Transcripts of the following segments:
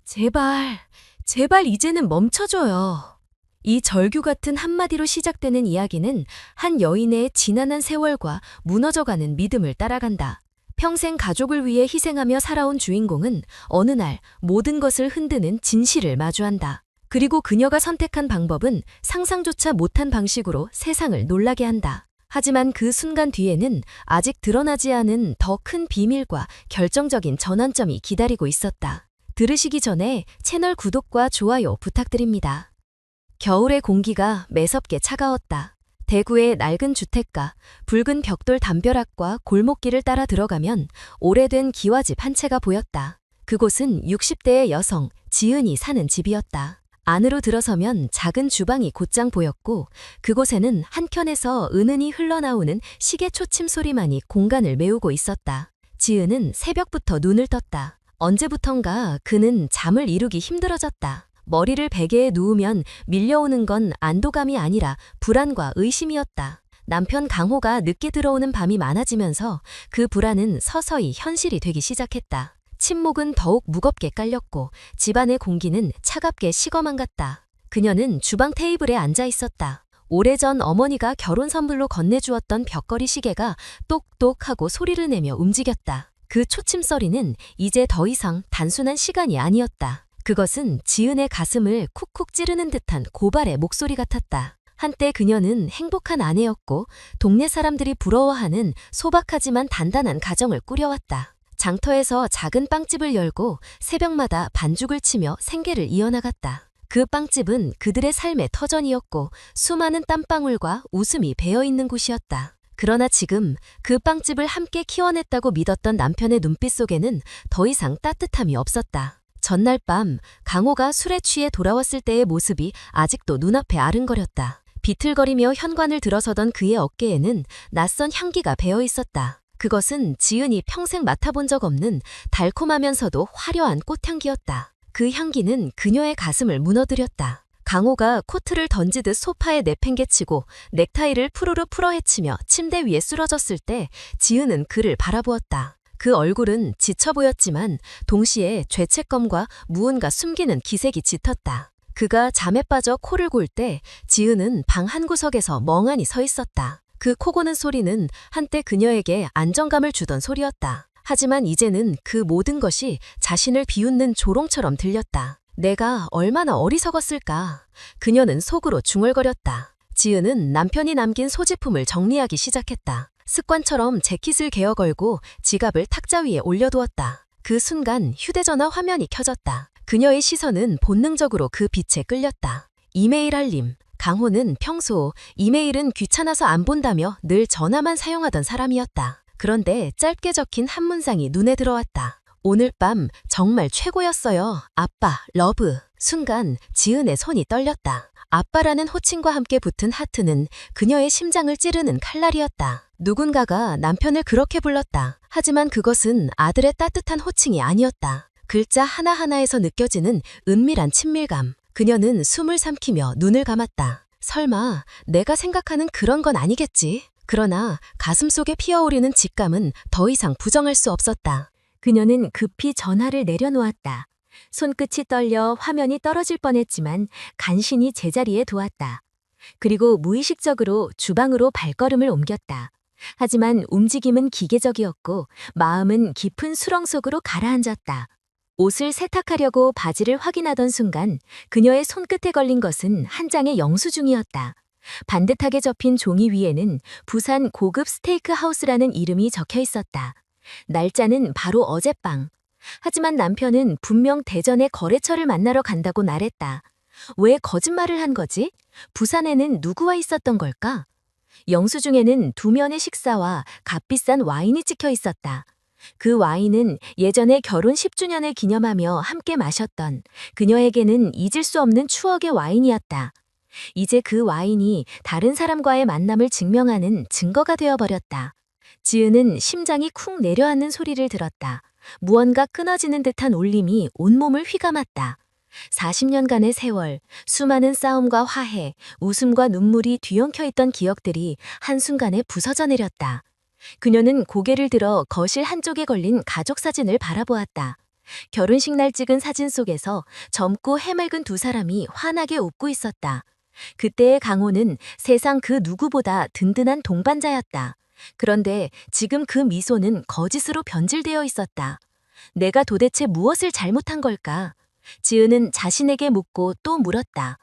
제발, 제발 이제는 멈춰줘요. 이 절규 같은 한마디로 시작되는 이야기는 한 여인의 지난한 세월과 무너져가는 믿음을 따라간다. 평생 가족을 위해 희생하며 살아온 주인공은 어느 날 모든 것을 흔드는 진실을 마주한다. 그리고 그녀가 선택한 방법은 상상조차 못한 방식으로 세상을 놀라게 한다. 하지만 그 순간 뒤에는 아직 드러나지 않은 더 큰 비밀과 결정적인 전환점이 기다리고 있었다. 들으시기 전에 채널 구독과 좋아요 부탁드립니다. 겨울의 공기가 매섭게 차가웠다. 대구의 낡은 주택가, 붉은 벽돌 담벼락과 골목길을 따라 들어가면 오래된 기와집 한 채가 보였다. 그곳은 60대의 여성, 지은이 사는 집이었다. 안으로 들어서면 작은 주방이 곧장 보였고 그곳에는 한켠에서 은은히 흘러나오는 시계 초침 소리만이 공간을 메우고 있었다. 지은은 새벽부터 눈을 떴다. 언제부턴가 그는 잠을 이루기 힘들어졌다. 머리를 베개에 누우면 밀려오는 건 안도감이 아니라 불안과 의심이었다. 남편 강호가 늦게 들어오는 밤이 많아지면서 그 불안은 서서히 현실이 되기 시작했다. 침묵은 더욱 무겁게 깔렸고 집안의 공기는 차갑게 식어만 갔다. 그녀는 주방 테이블에 앉아 있었다. 오래전 어머니가 결혼 선물로 건네주었던 벽걸이 시계가 똑똑하고 소리를 내며 움직였다. 그 초침소리는 이제 더 이상 단순한 시간이 아니었다. 그것은 지은의 가슴을 쿡쿡 찌르는 듯한 고발의 목소리 같았다. 한때 그녀는 행복한 아내였고 동네 사람들이 부러워하는 소박하지만 단단한 가정을 꾸려왔다. 장터에서 작은 빵집을 열고 새벽마다 반죽을 치며 생계를 이어나갔다. 그 빵집은 그들의 삶의 터전이었고 수많은 땀방울과 웃음이 배어있는 곳이었다. 그러나 지금 그 빵집을 함께 키워냈다고 믿었던 남편의 눈빛 속에는 더 이상 따뜻함이 없었다. 전날 밤 강호가 술에 취해 돌아왔을 때의 모습이 아직도 눈앞에 아른거렸다. 비틀거리며 현관을 들어서던 그의 어깨에는 낯선 향기가 배어 있었다. 그것은 지은이 평생 맡아본 적 없는 달콤하면서도 화려한 꽃향기였다. 그 향기는 그녀의 가슴을 무너뜨렸다. 강호가 코트를 던지듯 소파에 내팽개치고 넥타이를 푸르르 풀어헤치며 침대 위에 쓰러졌을 때 지은은 그를 바라보았다. 그 얼굴은 지쳐 보였지만 동시에 죄책감과 무언가 숨기는 기색이 짙었다. 그가 잠에 빠져 코를 골 때 지은은 방 한구석에서 멍하니 서 있었다. 그 코 고는 소리는 한때 그녀에게 안정감을 주던 소리였다. 하지만 이제는 그 모든 것이 자신을 비웃는 조롱처럼 들렸다. 내가 얼마나 어리석었을까. 그녀는 속으로 중얼거렸다. 지은은 남편이 남긴 소지품을 정리하기 시작했다. 습관처럼 재킷을 개어 걸고 지갑을 탁자 위에 올려두었다. 그 순간 휴대전화 화면이 켜졌다. 그녀의 시선은 본능적으로 그 빛에 끌렸다. 이메일 알림. 강호는 평소 이메일은 귀찮아서 안 본다며 늘 전화만 사용하던 사람이었다. 그런데 짧게 적힌 한 문장이 눈에 들어왔다. 오늘 밤 정말 최고였어요. 아빠, 러브. 순간 지은의 손이 떨렸다. 아빠라는 호칭과 함께 붙은 하트는 그녀의 심장을 찌르는 칼날이었다. 누군가가 남편을 그렇게 불렀다. 하지만 그것은 아들의 따뜻한 호칭이 아니었다. 글자 하나하나에서 느껴지는 은밀한 친밀감. 그녀는 숨을 삼키며 눈을 감았다. 설마 내가 생각하는 그런 건 아니겠지? 그러나 가슴속에 피어오르는 직감은 더 이상 부정할 수 없었다. 그녀는 급히 전화를 내려놓았다. 손끝이 떨려 화면이 떨어질 뻔했지만 간신히 제자리에 두었다. 그리고 무의식적으로 주방으로 발걸음을 옮겼다. 하지만 움직임은 기계적이었고 마음은 깊은 수렁 속으로 가라앉았다. 옷을 세탁하려고 바지를 확인하던 순간 그녀의 손끝에 걸린 것은 한 장의 영수증이었다. 반듯하게 접힌 종이 위에는 부산 고급 스테이크 하우스라는 이름이 적혀 있었다. 날짜는 바로 어젯밤. 하지만 남편은 분명 대전의 거래처를 만나러 간다고 말했다. 왜 거짓말을 한 거지? 부산에는 누구와 있었던 걸까? 영수증에는 2면의 식사와 값비싼 와인이 찍혀 있었다. 그 와인은 예전에 결혼 10주년을 기념하며 함께 마셨던 그녀에게는 잊을 수 없는 추억의 와인이었다. 이제 그 와인이 다른 사람과의 만남을 증명하는 증거가 되어버렸다. 지은은 심장이 쿵 내려앉는 소리를 들었다. 무언가 끊어지는 듯한 울림이 온몸을 휘감았다. 40년간의 세월, 수많은 싸움과 화해, 웃음과 눈물이 뒤엉켜 있던 기억들이 한순간에 부서져 내렸다. 그녀는 고개를 들어 거실 한쪽에 걸린 가족 사진을 바라보았다. 결혼식 날 찍은 사진 속에서 젊고 해맑은 두 사람이 환하게 웃고 있었다. 그때의 강호는 세상 그 누구보다 든든한 동반자였다. 그런데 지금 그 미소는 거짓으로 변질되어 있었다. 내가 도대체 무엇을 잘못한 걸까? 지은은 자신에게 묻고 또 물었다.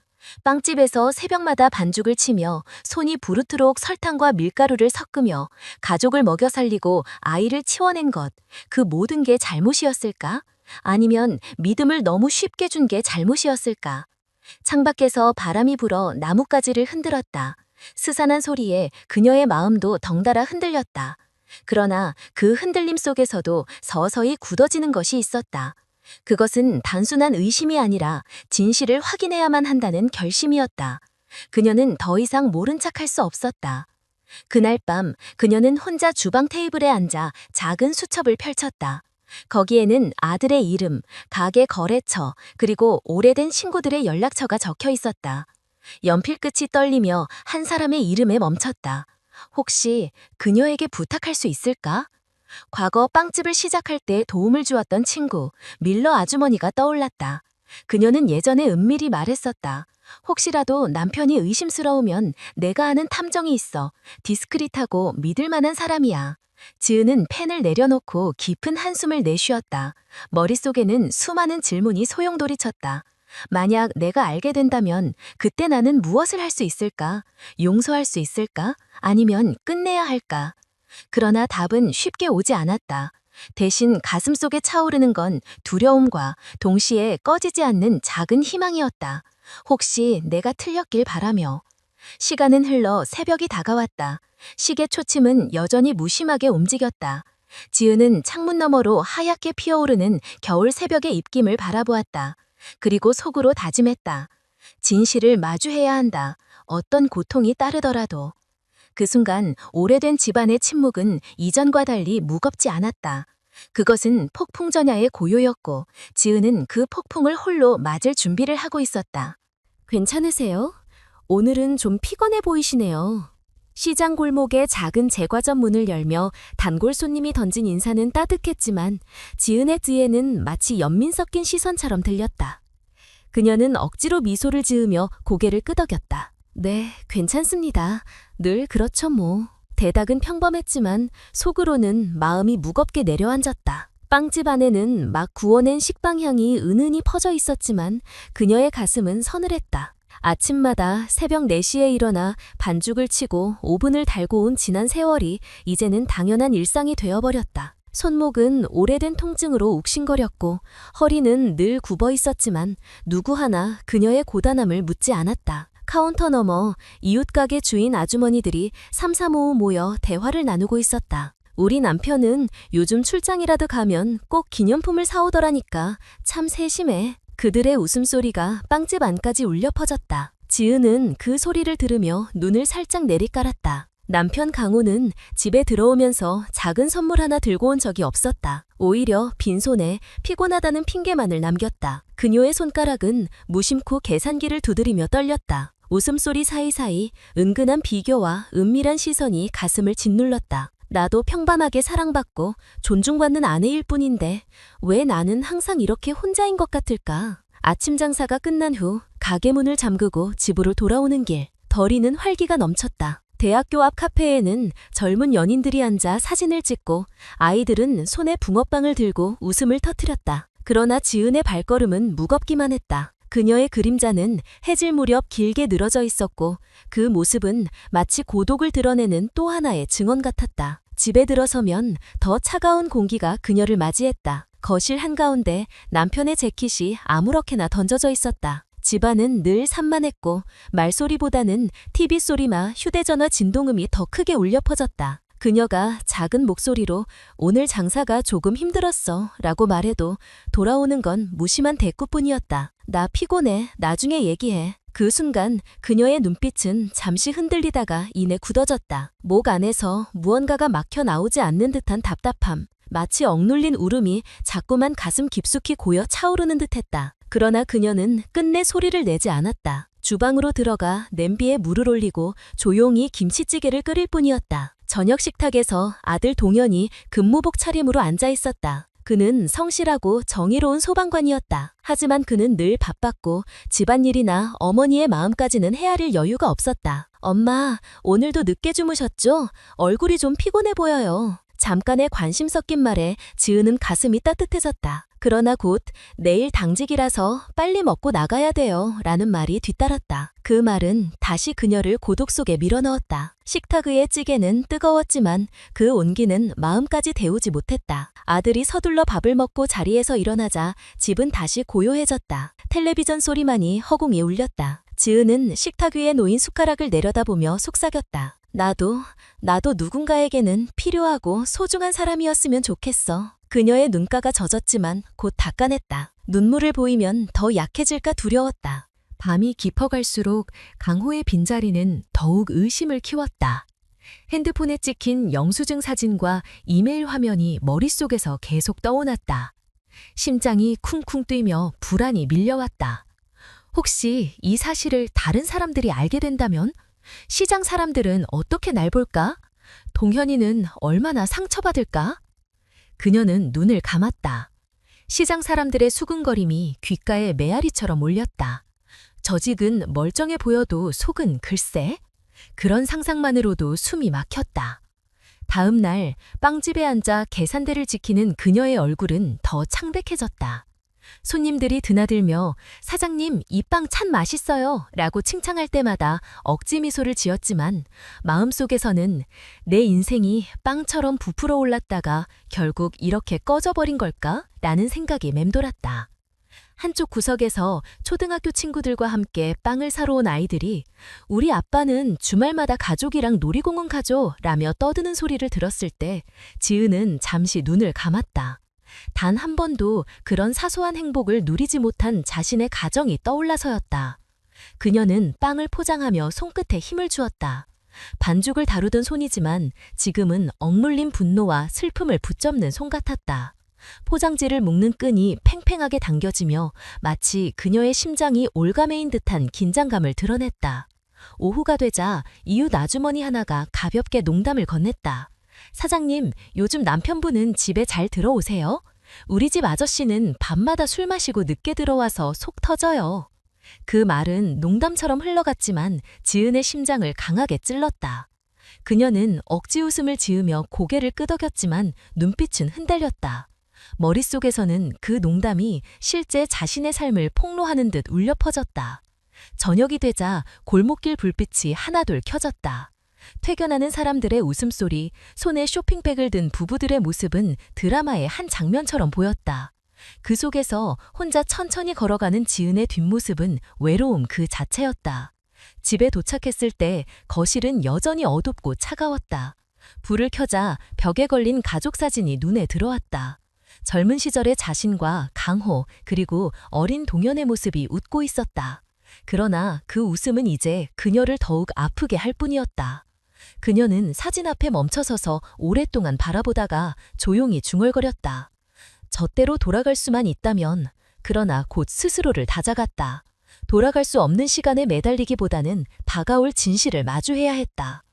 빵집에서 새벽마다 반죽을 치며 손이 부르트록 설탕과 밀가루를 섞으며 가족을 먹여 살리고 아이를 치워낸 것, 그 모든 게 잘못이었을까? 아니면 믿음을 너무 쉽게 준 게 잘못이었을까? 창밖에서 바람이 불어 나뭇가지를 흔들었다. 스산한 소리에 그녀의 마음도 덩달아 흔들렸다. 그러나 그 흔들림 속에서도 서서히 굳어지는 것이 있었다. 그것은 단순한 의심이 아니라 진실을 확인해야만 한다는 결심이었다. 그녀는 더 이상 모른 척할 수 없었다. 그날 밤 그녀는 혼자 주방 테이블에 앉아 작은 수첩을 펼쳤다. 거기에는 아들의 이름, 가게 거래처, 그리고 오래된 친구들의 연락처가 적혀 있었다. 연필 끝이 떨리며 한 사람의 이름에 멈췄다. 혹시 그녀에게 부탁할 수 있을까? 과거 빵집을 시작할 때 도움을 주었던 친구, 밀러 아주머니가 떠올랐다. 그녀는 예전에 은밀히 말했었다. 혹시라도 남편이 의심스러우면 내가 아는 탐정이 있어. 디스크릿하고 믿을 만한 사람이야. 지은은 펜을 내려놓고 깊은 한숨을 내쉬었다. 머릿속에는 수많은 질문이 소용돌이쳤다. 만약 내가 알게 된다면 그때 나는 무엇을 할 수 있을까? 용서할 수 있을까? 아니면 끝내야 할까? 그러나 답은 쉽게 오지 않았다. 대신 가슴속에 차오르는 건 두려움과 동시에 꺼지지 않는 작은 희망이었다. 혹시 내가 틀렸길 바라며. 시간은 흘러 새벽이 다가왔다. 시계 초침은 여전히 무심하게 움직였다. 지은은 창문 너머로 하얗게 피어오르는 겨울 새벽의 입김을 바라보았다. 그리고 속으로 다짐했다. 진실을 마주해야 한다. 어떤 고통이 따르더라도. 그 순간 오래된 집안의 침묵은 이전과 달리 무겁지 않았다. 그것은 폭풍전야의 고요였고 지은은 그 폭풍을 홀로 맞을 준비를 하고 있었다. 괜찮으세요? 오늘은 좀 피곤해 보이시네요. 시장 골목의 작은 제과점 문을 열며 단골 손님이 던진 인사는 따뜻했지만 지은의 뒤에는 마치 연민 섞인 시선처럼 들렸다. 그녀는 억지로 미소를 지으며 고개를 끄덕였다. 네, 괜찮습니다. 늘 그렇죠 뭐. 대답은 평범했지만 속으로는 마음이 무겁게 내려앉았다. 빵집 안에는 막 구워낸 식빵향이 은은히 퍼져 있었지만 그녀의 가슴은 서늘했다. 아침마다 새벽 4시에 일어나 반죽을 치고 오븐을 달고 온 지난 세월이 이제는 당연한 일상이 되어버렸다. 손목은 오래된 통증으로 욱신거렸고 허리는 늘 굽어 있었지만 누구 하나 그녀의 고단함을 묻지 않았다. 카운터 너머 이웃 가게 주인 아주머니들이 삼삼오오 모여 대화를 나누고 있었다. 우리 남편은 요즘 출장이라도 가면 꼭 기념품을 사오더라니까 참 세심해. 그들의 웃음소리가 빵집 안까지 울려 퍼졌다. 지은은 그 소리를 들으며 눈을 살짝 내리깔았다. 남편 강호는 집에 들어오면서 작은 선물 하나 들고 온 적이 없었다. 오히려 빈손에 피곤하다는 핑계만을 남겼다. 그녀의 손가락은 무심코 계산기를 두드리며 떨렸다. 웃음소리 사이사이 은근한 비교와 은밀한 시선이 가슴을 짓눌렀다. 나도 평범하게 사랑받고 존중받는 아내일 뿐인데 왜 나는 항상 이렇게 혼자인 것 같을까? 아침 장사가 끝난 후 가게 문을 잠그고 집으로 돌아오는 길, 덜이는 활기가 넘쳤다. 대학교 앞 카페에는 젊은 연인들이 앉아 사진을 찍고 아이들은 손에 붕어빵을 들고 웃음을 터뜨렸다. 그러나 지은의 발걸음은 무겁기만 했다. 그녀의 그림자는 해질 무렵 길게 늘어져 있었고 그 모습은 마치 고독을 드러내는 또 하나의 증언 같았다. 집에 들어서면 더 차가운 공기가 그녀를 맞이했다. 거실 한가운데 남편의 재킷이 아무렇게나 던져져 있었다. 집안은 늘 산만했고 말소리보다는 TV 소리와 휴대전화 진동음이 더 크게 울려 퍼졌다. 그녀가 작은 목소리로 오늘 장사가 조금 힘들었어 라고 말해도 돌아오는 건 무심한 대꾸뿐이었다. 나 피곤해. 나중에 얘기해. 그 순간 그녀의 눈빛은 잠시 흔들리다가 이내 굳어졌다. 목 안에서 무언가가 막혀 나오지 않는 듯한 답답함. 마치 억눌린 울음이 자꾸만 가슴 깊숙이 고여 차오르는 듯했다. 그러나 그녀는 끝내 소리를 내지 않았다. 주방으로 들어가 냄비에 물을 올리고 조용히 김치찌개를 끓일 뿐이었다. 저녁 식탁에서 아들 동현이 근무복 차림으로 앉아 있었다. 그는 성실하고 정의로운 소방관이었다. 하지만 그는 늘 바빴고 집안일이나 어머니의 마음까지는 헤아릴 여유가 없었다. 엄마, 오늘도 늦게 주무셨죠? 얼굴이 좀 피곤해 보여요. 잠깐의 관심 섞인 말에 지은은 가슴이 따뜻해졌다. 그러나 곧 내일 당직이라서 빨리 먹고 나가야 돼요 라는 말이 뒤따랐다. 그 말은 다시 그녀를 고독 속에 밀어넣었다. 식탁 위의 찌개는 뜨거웠지만 그 온기는 마음까지 데우지 못했다. 아들이 서둘러 밥을 먹고 자리에서 일어나자 집은 다시 고요해졌다. 텔레비전 소리만이 허공에 울렸다. 지은은 식탁 위에 놓인 숟가락을 내려다보며 속삭였다. 나도 누군가에게는 필요하고 소중한 사람이었으면 좋겠어. 그녀의 눈가가 젖었지만 곧 닦아냈다. 눈물을 보이면 더 약해질까 두려웠다. 밤이 깊어갈수록 강호의 빈자리는 더욱 의심을 키웠다. 핸드폰에 찍힌 영수증 사진과 이메일 화면이 머릿속에서 계속 떠오났다. 심장이 쿵쿵 뛰며 불안이 밀려왔다. 혹시 이 사실을 다른 사람들이 알게 된다면? 시장 사람들은 어떻게 날 볼까? 동현이는 얼마나 상처받을까? 그녀는 눈을 감았다. 시장 사람들의 수근거림이 귓가에 메아리처럼 울렸다. 저직은 멀쩡해 보여도 속은 글쎄? 그런 상상만으로도 숨이 막혔다. 다음 날 빵집에 앉아 계산대를 지키는 그녀의 얼굴은 더 창백해졌다. 손님들이 드나들며 사장님, 이 빵 참 맛있어요 라고 칭찬할 때마다 억지 미소를 지었지만 마음속에서는 내 인생이 빵처럼 부풀어 올랐다가 결국 이렇게 꺼져버린 걸까? 라는 생각이 맴돌았다. 한쪽 구석에서 초등학교 친구들과 함께 빵을 사러 온 아이들이 우리 아빠는 주말마다 가족이랑 놀이공원 가죠 라며 떠드는 소리를 들었을 때 지은은 잠시 눈을 감았다. 단 한 번도 그런 사소한 행복을 누리지 못한 자신의 가정이 떠올라서였다. 그녀는 빵을 포장하며 손끝에 힘을 주었다. 반죽을 다루던 손이지만 지금은 억눌린 분노와 슬픔을 붙잡는 손 같았다. 포장지를 묶는 끈이 팽팽하게 당겨지며 마치 그녀의 심장이 올가매인 듯한 긴장감을 드러냈다. 오후가 되자 이웃 아주머니 하나가 가볍게 농담을 건넸다. 사장님, 요즘 남편분은 집에 잘 들어오세요? 우리 집 아저씨는 밤마다 술 마시고 늦게 들어와서 속 터져요. 그 말은 농담처럼 흘러갔지만 지은의 심장을 강하게 찔렀다. 그녀는 억지 웃음을 지으며 고개를 끄덕였지만 눈빛은 흔들렸다. 머릿속에서는 그 농담이 실제 자신의 삶을 폭로하는 듯 울려 퍼졌다. 저녁이 되자 골목길 불빛이 하나둘 켜졌다. 퇴근하는 사람들의 웃음소리, 손에 쇼핑백을 든 부부들의 모습은 드라마의 한 장면처럼 보였다. 그 속에서 혼자 천천히 걸어가는 지은의 뒷모습은 외로움 그 자체였다. 집에 도착했을 때 거실은 여전히 어둡고 차가웠다. 불을 켜자 벽에 걸린 가족 사진이 눈에 들어왔다. 젊은 시절의 자신과 강호 그리고 어린 동현의 모습이 웃고 있었다. 그러나 그 웃음은 이제 그녀를 더욱 아프게 할 뿐이었다. 그녀는 사진 앞에 멈춰서서 오랫동안 바라보다가 조용히 중얼거렸다. 젖대로 돌아갈 수만 있다면, 그러나 곧 스스로를 다잡았다. 돌아갈 수 없는 시간에 매달리기보다는 다가올 진실을 마주해야 했다.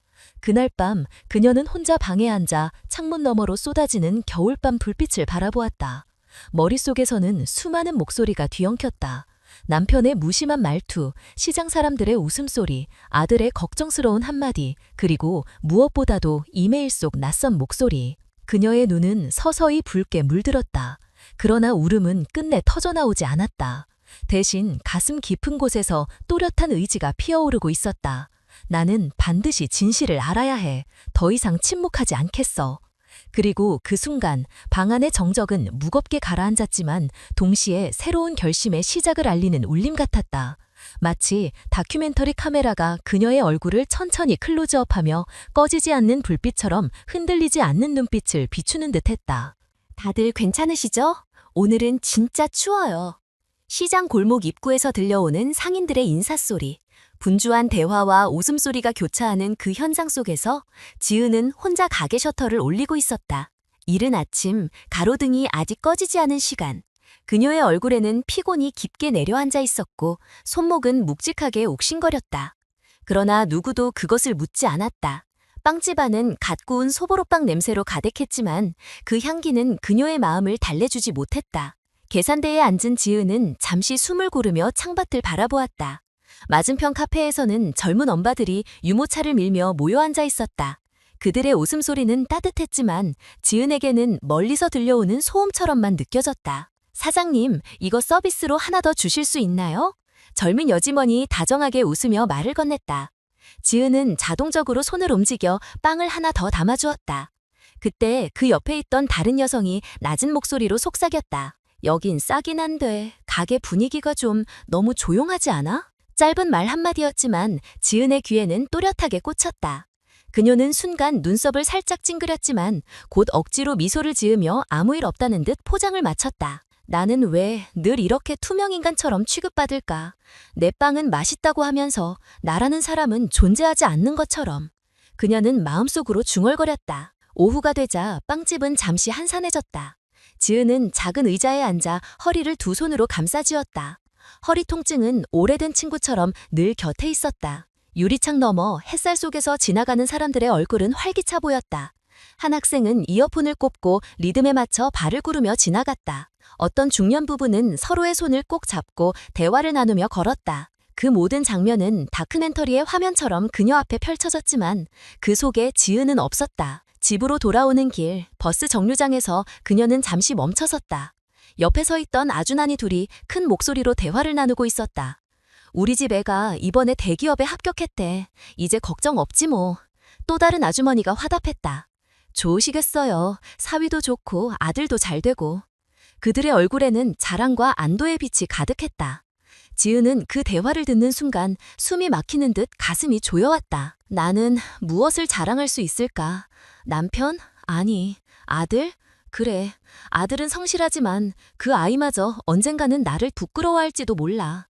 그날 밤 그녀는 혼자 방에 앉아 창문 너머로 쏟아지는 겨울밤 불빛을 바라보았다. 머릿속에서는 수많은 목소리가 뒤엉켰다. 남편의 무심한 말투, 시장 사람들의 웃음소리, 아들의 걱정스러운 한마디, 그리고 무엇보다도 이메일 속 낯선 목소리. 그녀의 눈은 서서히 붉게 물들었다. 그러나 울음은 끝내 터져나오지 않았다. 대신 가슴 깊은 곳에서 또렷한 의지가 피어오르고 있었다. 나는 반드시 진실을 알아야 해. 더 이상 침묵하지 않겠어. 그리고 그 순간 방 안의 정적은 무겁게 가라앉았지만 동시에 새로운 결심의 시작을 알리는 울림 같았다. 마치 다큐멘터리 카메라가 그녀의 얼굴을 천천히 클로즈업하며 꺼지지 않는 불빛처럼 흔들리지 않는 눈빛을 비추는 듯했다. 다들 괜찮으시죠? 오늘은 진짜 추워요. 시장 골목 입구에서 들려오는 상인들의 인사소리, 분주한 대화와 웃음소리가 교차하는 그 현장 속에서 지은은 혼자 가게 셔터를 올리고 있었다. 이른 아침, 가로등이 아직 꺼지지 않은 시간. 그녀의 얼굴에는 피곤이 깊게 내려앉아 있었고 손목은 묵직하게 옥신거렸다. 그러나 누구도 그것을 묻지 않았다. 빵집 안은 갓 구운 소보로빵 냄새로 가득했지만 그 향기는 그녀의 마음을 달래주지 못했다. 계산대에 앉은 지은은 잠시 숨을 고르며 창밖을 바라보았다. 맞은편 카페에서는 젊은 엄마들이 유모차를 밀며 모여 앉아 있었다. 그들의 웃음소리는 따뜻했지만 지은에게는 멀리서 들려오는 소음처럼만 느껴졌다. 사장님, 이거 서비스로 하나 더 주실 수 있나요? 젊은 여직원이 다정하게 웃으며 말을 건넸다. 지은은 자동적으로 손을 움직여 빵을 하나 더 담아주었다. 그때 그 옆에 있던 다른 여성이 낮은 목소리로 속삭였다. 여긴 싸긴 한데 가게 분위기가 좀 너무 조용하지 않아? 짧은 말 한마디였지만 지은의 귀에는 또렷하게 꽂혔다. 그녀는 순간 눈썹을 살짝 찡그렸지만 곧 억지로 미소를 지으며 아무 일 없다는 듯 포장을 마쳤다. 나는 왜 늘 이렇게 투명인간처럼 취급받을까? 내 빵은 맛있다고 하면서 나라는 사람은 존재하지 않는 것처럼. 그녀는 마음속으로 중얼거렸다. 오후가 되자 빵집은 잠시 한산해졌다. 지은은 작은 의자에 앉아 허리를 두 손으로 감싸쥐었다. 허리 통증은 오래된 친구처럼 늘 곁에 있었다. 유리창 너머 햇살 속에서 지나가는 사람들의 얼굴은 활기차 보였다. 한 학생은 이어폰을 꼽고 리듬에 맞춰 발을 구르며 지나갔다. 어떤 중년 부부는 서로의 손을 꼭 잡고 대화를 나누며 걸었다. 그 모든 장면은 다큐멘터리의 화면처럼 그녀 앞에 펼쳐졌지만 그 속에 지은은 없었다. 집으로 돌아오는 길, 버스 정류장에서 그녀는 잠시 멈춰섰다. 옆에 서 있던 아주나니 둘이 큰 목소리로 대화를 나누고 있었다. 우리 집 애가 이번에 대기업에 합격했대. 이제 걱정 없지 뭐. 또 다른 아주머니가 화답했다. 좋으시겠어요. 사위도 좋고 아들도 잘 되고. 그들의 얼굴에는 자랑과 안도의 빛이 가득했다. 지은은 그 대화를 듣는 순간 숨이 막히는 듯 가슴이 조여왔다. 나는 무엇을 자랑할 수 있을까? 남편? 아니. 아들? 그래. 아들은 성실하지만 그 아이마저 언젠가는 나를 부끄러워할지도 몰라.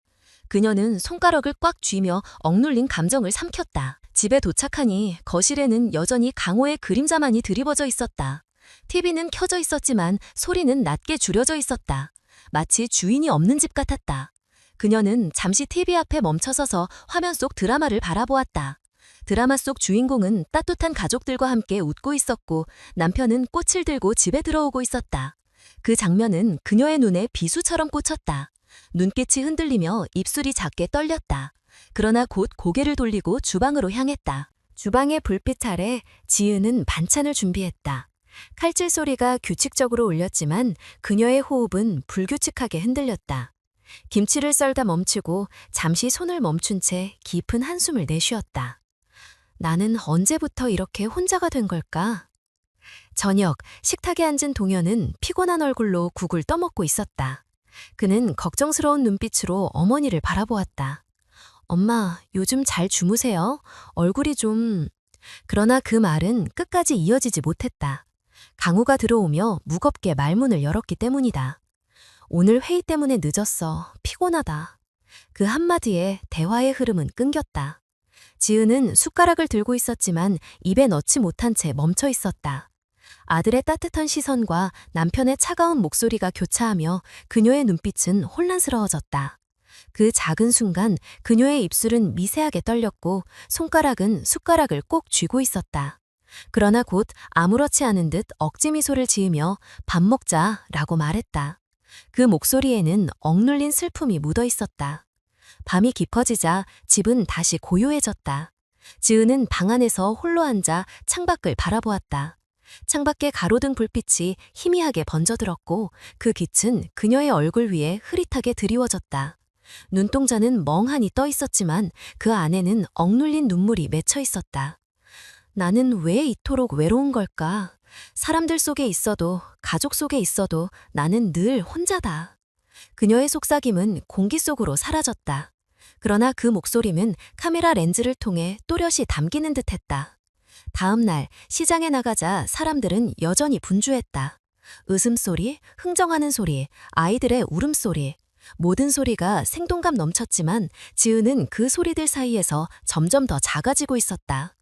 그녀는 손가락을 꽉 쥐며 억눌린 감정을 삼켰다. 집에 도착하니 거실에는 여전히 강호의 그림자만이 드리워져 있었다. TV는 켜져 있었지만 소리는 낮게 줄여져 있었다. 마치 주인이 없는 집 같았다. 그녀는 잠시 TV 앞에 멈춰서서 화면 속 드라마를 바라보았다. 드라마 속 주인공은 따뜻한 가족들과 함께 웃고 있었고 남편은 꽃을 들고 집에 들어오고 있었다. 그 장면은 그녀의 눈에 비수처럼 꽂혔다. 눈빛이 흔들리며 입술이 작게 떨렸다. 그러나 곧 고개를 돌리고 주방으로 향했다. 주방의 불빛 아래 지은은 반찬을 준비했다. 칼질 소리가 규칙적으로 울렸지만 그녀의 호흡은 불규칙하게 흔들렸다. 김치를 썰다 멈추고 잠시 손을 멈춘 채 깊은 한숨을 내쉬었다. 나는 언제부터 이렇게 혼자가 된 걸까? 저녁, 식탁에 앉은 동현은 피곤한 얼굴로 국을 떠먹고 있었다. 그는 걱정스러운 눈빛으로 어머니를 바라보았다. 엄마, 요즘 잘 주무세요? 얼굴이 좀... 그러나 그 말은 끝까지 이어지지 못했다. 강우가 들어오며 무겁게 말문을 열었기 때문이다. 오늘 회의 때문에 늦었어. 피곤하다. 그 한마디에 대화의 흐름은 끊겼다. 지은은 숟가락을 들고 있었지만 입에 넣지 못한 채 멈춰 있었다. 아들의 따뜻한 시선과 남편의 차가운 목소리가 교차하며 그녀의 눈빛은 혼란스러워졌다. 그 작은 순간 그녀의 입술은 미세하게 떨렸고 손가락은 숟가락을 꼭 쥐고 있었다. 그러나 곧 아무렇지 않은 듯 억지 미소를 지으며 밥 먹자라고 말했다. 그 목소리에는 억눌린 슬픔이 묻어 있었다. 밤이 깊어지자 집은 다시 고요해졌다. 지은은 방 안에서 홀로 앉아 창밖을 바라보았다. 창밖에 가로등 불빛이 희미하게 번져들었고 그 빛은 그녀의 얼굴 위에 흐릿하게 드리워졌다. 눈동자는 멍하니 떠 있었지만 그 안에는 억눌린 눈물이 맺혀 있었다. 나는 왜 이토록 외로운 걸까? 사람들 속에 있어도 가족 속에 있어도 나는 늘 혼자다. 그녀의 속삭임은 공기 속으로 사라졌다. 그러나 그 목소리는 카메라 렌즈를 통해 또렷이 담기는 듯했다. 다음 날 시장에 나가자 사람들은 여전히 분주했다. 웃음소리, 흥정하는 소리, 아이들의 울음소리. 모든 소리가 생동감 넘쳤지만 지은은 그 소리들 사이에서 점점 더 작아지고 있었다.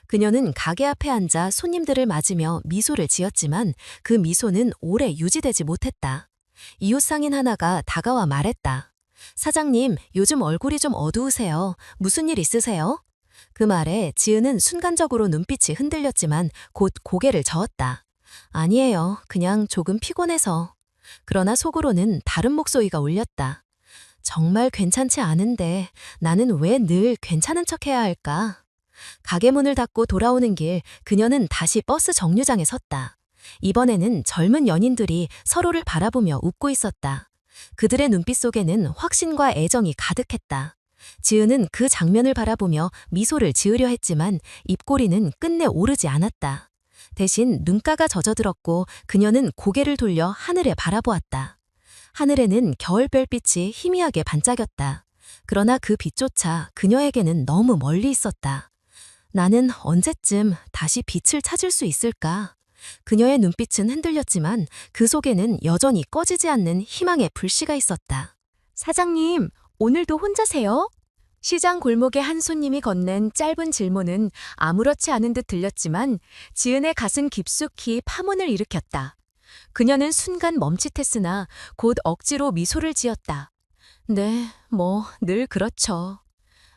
그녀는 가게 앞에 앉아 손님들을 맞으며 미소를 지었지만 그 미소는 오래 유지되지 못했다. 이웃 상인 하나가 다가와 말했다. 사장님, 요즘 얼굴이 좀 어두우세요. 무슨 일 있으세요? 그 말에 지은은 순간적으로 눈빛이 흔들렸지만 곧 고개를 저었다. 아니에요. 그냥 조금 피곤해서. 그러나 속으로는 다른 목소리가 울렸다. 정말 괜찮지 않은데 나는 왜 늘 괜찮은 척해야 할까? 가게 문을 닫고 돌아오는 길 그녀는 다시 버스 정류장에 섰다. 이번에는 젊은 연인들이 서로를 바라보며 웃고 있었다. 그들의 눈빛 속에는 확신과 애정이 가득했다. 지은은 그 장면을 바라보며 미소를 지으려 했지만 입꼬리는 끝내 오르지 않았다. 대신 눈가가 젖어들었고 그녀는 고개를 돌려 하늘에 바라보았다. 하늘에는 겨울별빛이 희미하게 반짝였다. 그러나 그 빛조차 그녀에게는 너무 멀리 있었다. 나는 언제쯤 다시 빛을 찾을 수 있을까? 그녀의 눈빛은 흔들렸지만 그 속에는 여전히 꺼지지 않는 희망의 불씨가 있었다. 사장님, 오늘도 혼자세요? 시장 골목에 한 손님이 건넨 짧은 질문은 아무렇지 않은 듯 들렸지만 지은의 가슴 깊숙이 파문을 일으켰다. 그녀는 순간 멈칫했으나 곧 억지로 미소를 지었다. 네, 늘 그렇죠.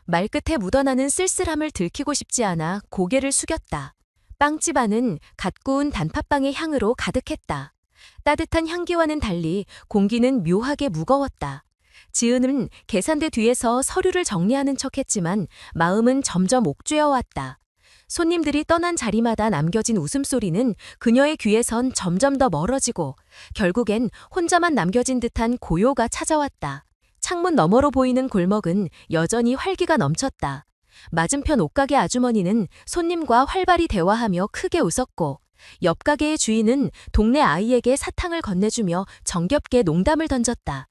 말끝에 묻어나는 쓸쓸함을 들키고 싶지 않아 고개를 숙였다. 빵집 안은 갓 구운 단팥빵의 향으로 가득했다. 따뜻한 향기와는 달리 공기는 묘하게 무거웠다. 지은은 계산대 뒤에서 서류를 정리하는 척했지만 마음은 점점 옥죄어왔다. 손님들이 떠난 자리마다 남겨진 웃음소리는 그녀의 귀에선 점점 더 멀어지고 결국엔 혼자만 남겨진 듯한 고요가 찾아왔다. 창문 너머로 보이는 골목은 여전히 활기가 넘쳤다. 맞은편 옷가게 아주머니는 손님과 활발히 대화하며 크게 웃었고 옆 가게의 주인은 동네 아이에게 사탕을 건네주며 정겹게 농담을 던졌다.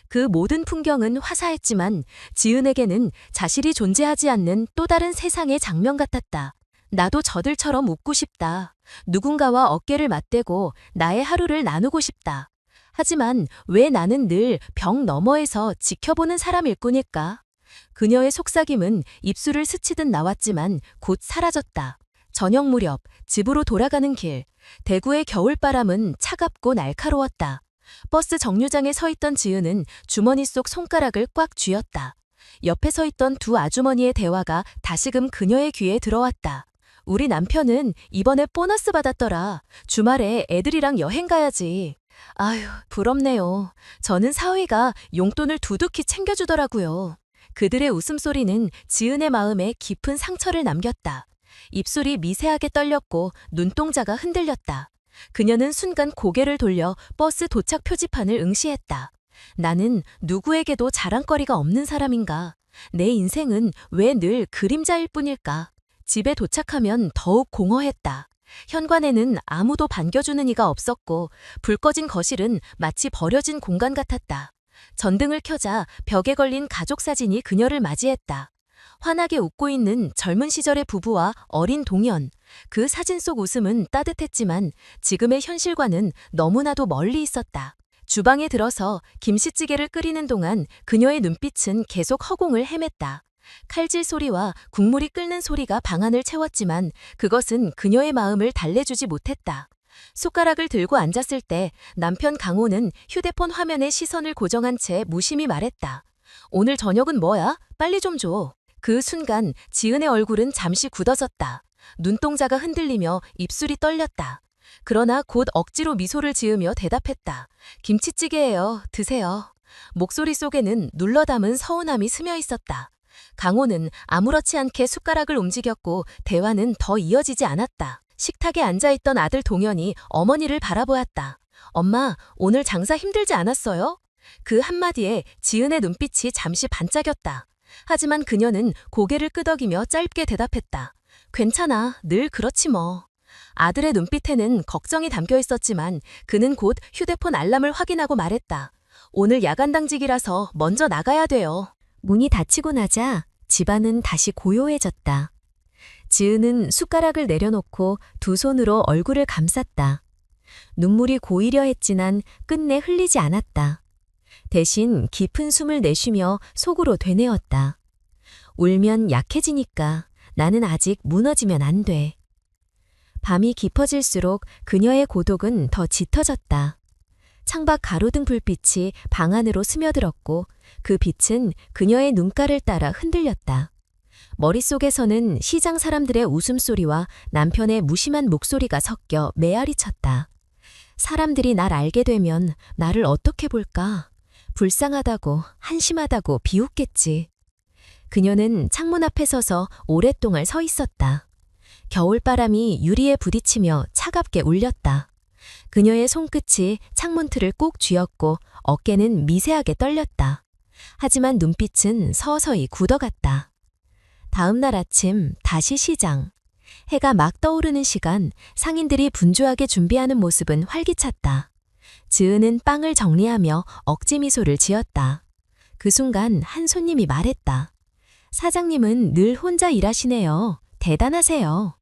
그 모든 풍경은 화사했지만 지은에게는 자신이 존재하지 않는 또 다른 세상의 장면 같았다. 나도 저들처럼 웃고 싶다. 누군가와 어깨를 맞대고 나의 하루를 나누고 싶다. 하지만 왜 나는 늘 벽 너머에서 지켜보는 사람일 뿐일까? 그녀의 속삭임은 입술을 스치듯 나왔지만 곧 사라졌다. 저녁 무렵 집으로 돌아가는 길, 대구의 겨울바람은 차갑고 날카로웠다. 버스 정류장에 서 있던 지은은 주머니 속 손가락을 꽉 쥐었다. 옆에 서 있던 두 아주머니의 대화가 다시금 그녀의 귀에 들어왔다. 우리 남편은 이번에 보너스 받았더라. 주말에 애들이랑 여행 가야지. 아휴, 부럽네요. 저는 사위가 용돈을 두둑히 챙겨주더라고요. 그들의 웃음소리는 지은의 마음에 깊은 상처를 남겼다. 입술이 미세하게 떨렸고 눈동자가 흔들렸다. 그녀는 순간 고개를 돌려 버스 도착 표지판을 응시했다. 나는 누구에게도 자랑거리가 없는 사람인가? 내 인생은 왜 늘 그림자일 뿐일까? 집에 도착하면 더욱 공허했다. 현관에는 아무도 반겨주는 이가 없었고 불 꺼진 거실은 마치 버려진 공간 같았다. 전등을 켜자 벽에 걸린 가족 사진이 그녀를 맞이했다. 환하게 웃고 있는 젊은 시절의 부부와 어린 동현. 그 사진 속 웃음은 따뜻했지만 지금의 현실과는 너무나도 멀리 있었다. 주방에 들어서 김치찌개를 끓이는 동안 그녀의 눈빛은 계속 허공을 헤맸다. 칼질 소리와 국물이 끓는 소리가 방안을 채웠지만 그것은 그녀의 마음을 달래주지 못했다. 숟가락을 들고 앉았을 때 남편 강호는 휴대폰 화면에 시선을 고정한 채 무심히 말했다. 오늘 저녁은 뭐야? 빨리 좀 줘. 그 순간 지은의 얼굴은 잠시 굳어졌다. 눈동자가 흔들리며 입술이 떨렸다. 그러나 곧 억지로 미소를 지으며 대답했다. 김치찌개예요. 드세요. 목소리 속에는 눌러 담은 서운함이 스며 있었다. 강호는 아무렇지 않게 숟가락을 움직였고 대화는 더 이어지지 않았다. 식탁에 앉아있던 아들 동현이 어머니를 바라보았다. 엄마, 오늘 장사 힘들지 않았어요? 그 한마디에 지은의 눈빛이 잠시 반짝였다. 하지만 그녀는 고개를 끄덕이며 짧게 대답했다. 괜찮아, 늘 그렇지 뭐. 아들의 눈빛에는 걱정이 담겨 있었지만 그는 곧 휴대폰 알람을 확인하고 말했다. 오늘 야간당직이라서 먼저 나가야 돼요. 문이 닫히고 나자 집안은 다시 고요해졌다. 지은은 숟가락을 내려놓고 두 손으로 얼굴을 감쌌다. 눈물이 고이려 했지만 끝내 흘리지 않았다. 대신 깊은 숨을 내쉬며 속으로 되뇌었다. 울면 약해지니까 나는 아직 무너지면 안 돼. 밤이 깊어질수록 그녀의 고독은 더 짙어졌다. 창밖 가로등 불빛이 방 안으로 스며들었고 그 빛은 그녀의 눈가를 따라 흔들렸다. 머릿속에서는 시장 사람들의 웃음소리와 남편의 무심한 목소리가 섞여 메아리 쳤다. 사람들이 날 알게 되면 나를 어떻게 볼까? 불쌍하다고, 한심하다고 비웃겠지. 그녀는 창문 앞에 서서 오랫동안 서 있었다. 겨울바람이 유리에 부딪히며 차갑게 울렸다. 그녀의 손끝이 창문틀을 꼭 쥐었고 어깨는 미세하게 떨렸다. 하지만 눈빛은 서서히 굳어갔다. 다음 날 아침 다시 시장. 해가 막 떠오르는 시간 상인들이 분주하게 준비하는 모습은 활기찼다. 지은은 빵을 정리하며 억지 미소를 지었다. 그 순간 한 손님이 말했다. 사장님은 늘 혼자 일하시네요. 대단하세요.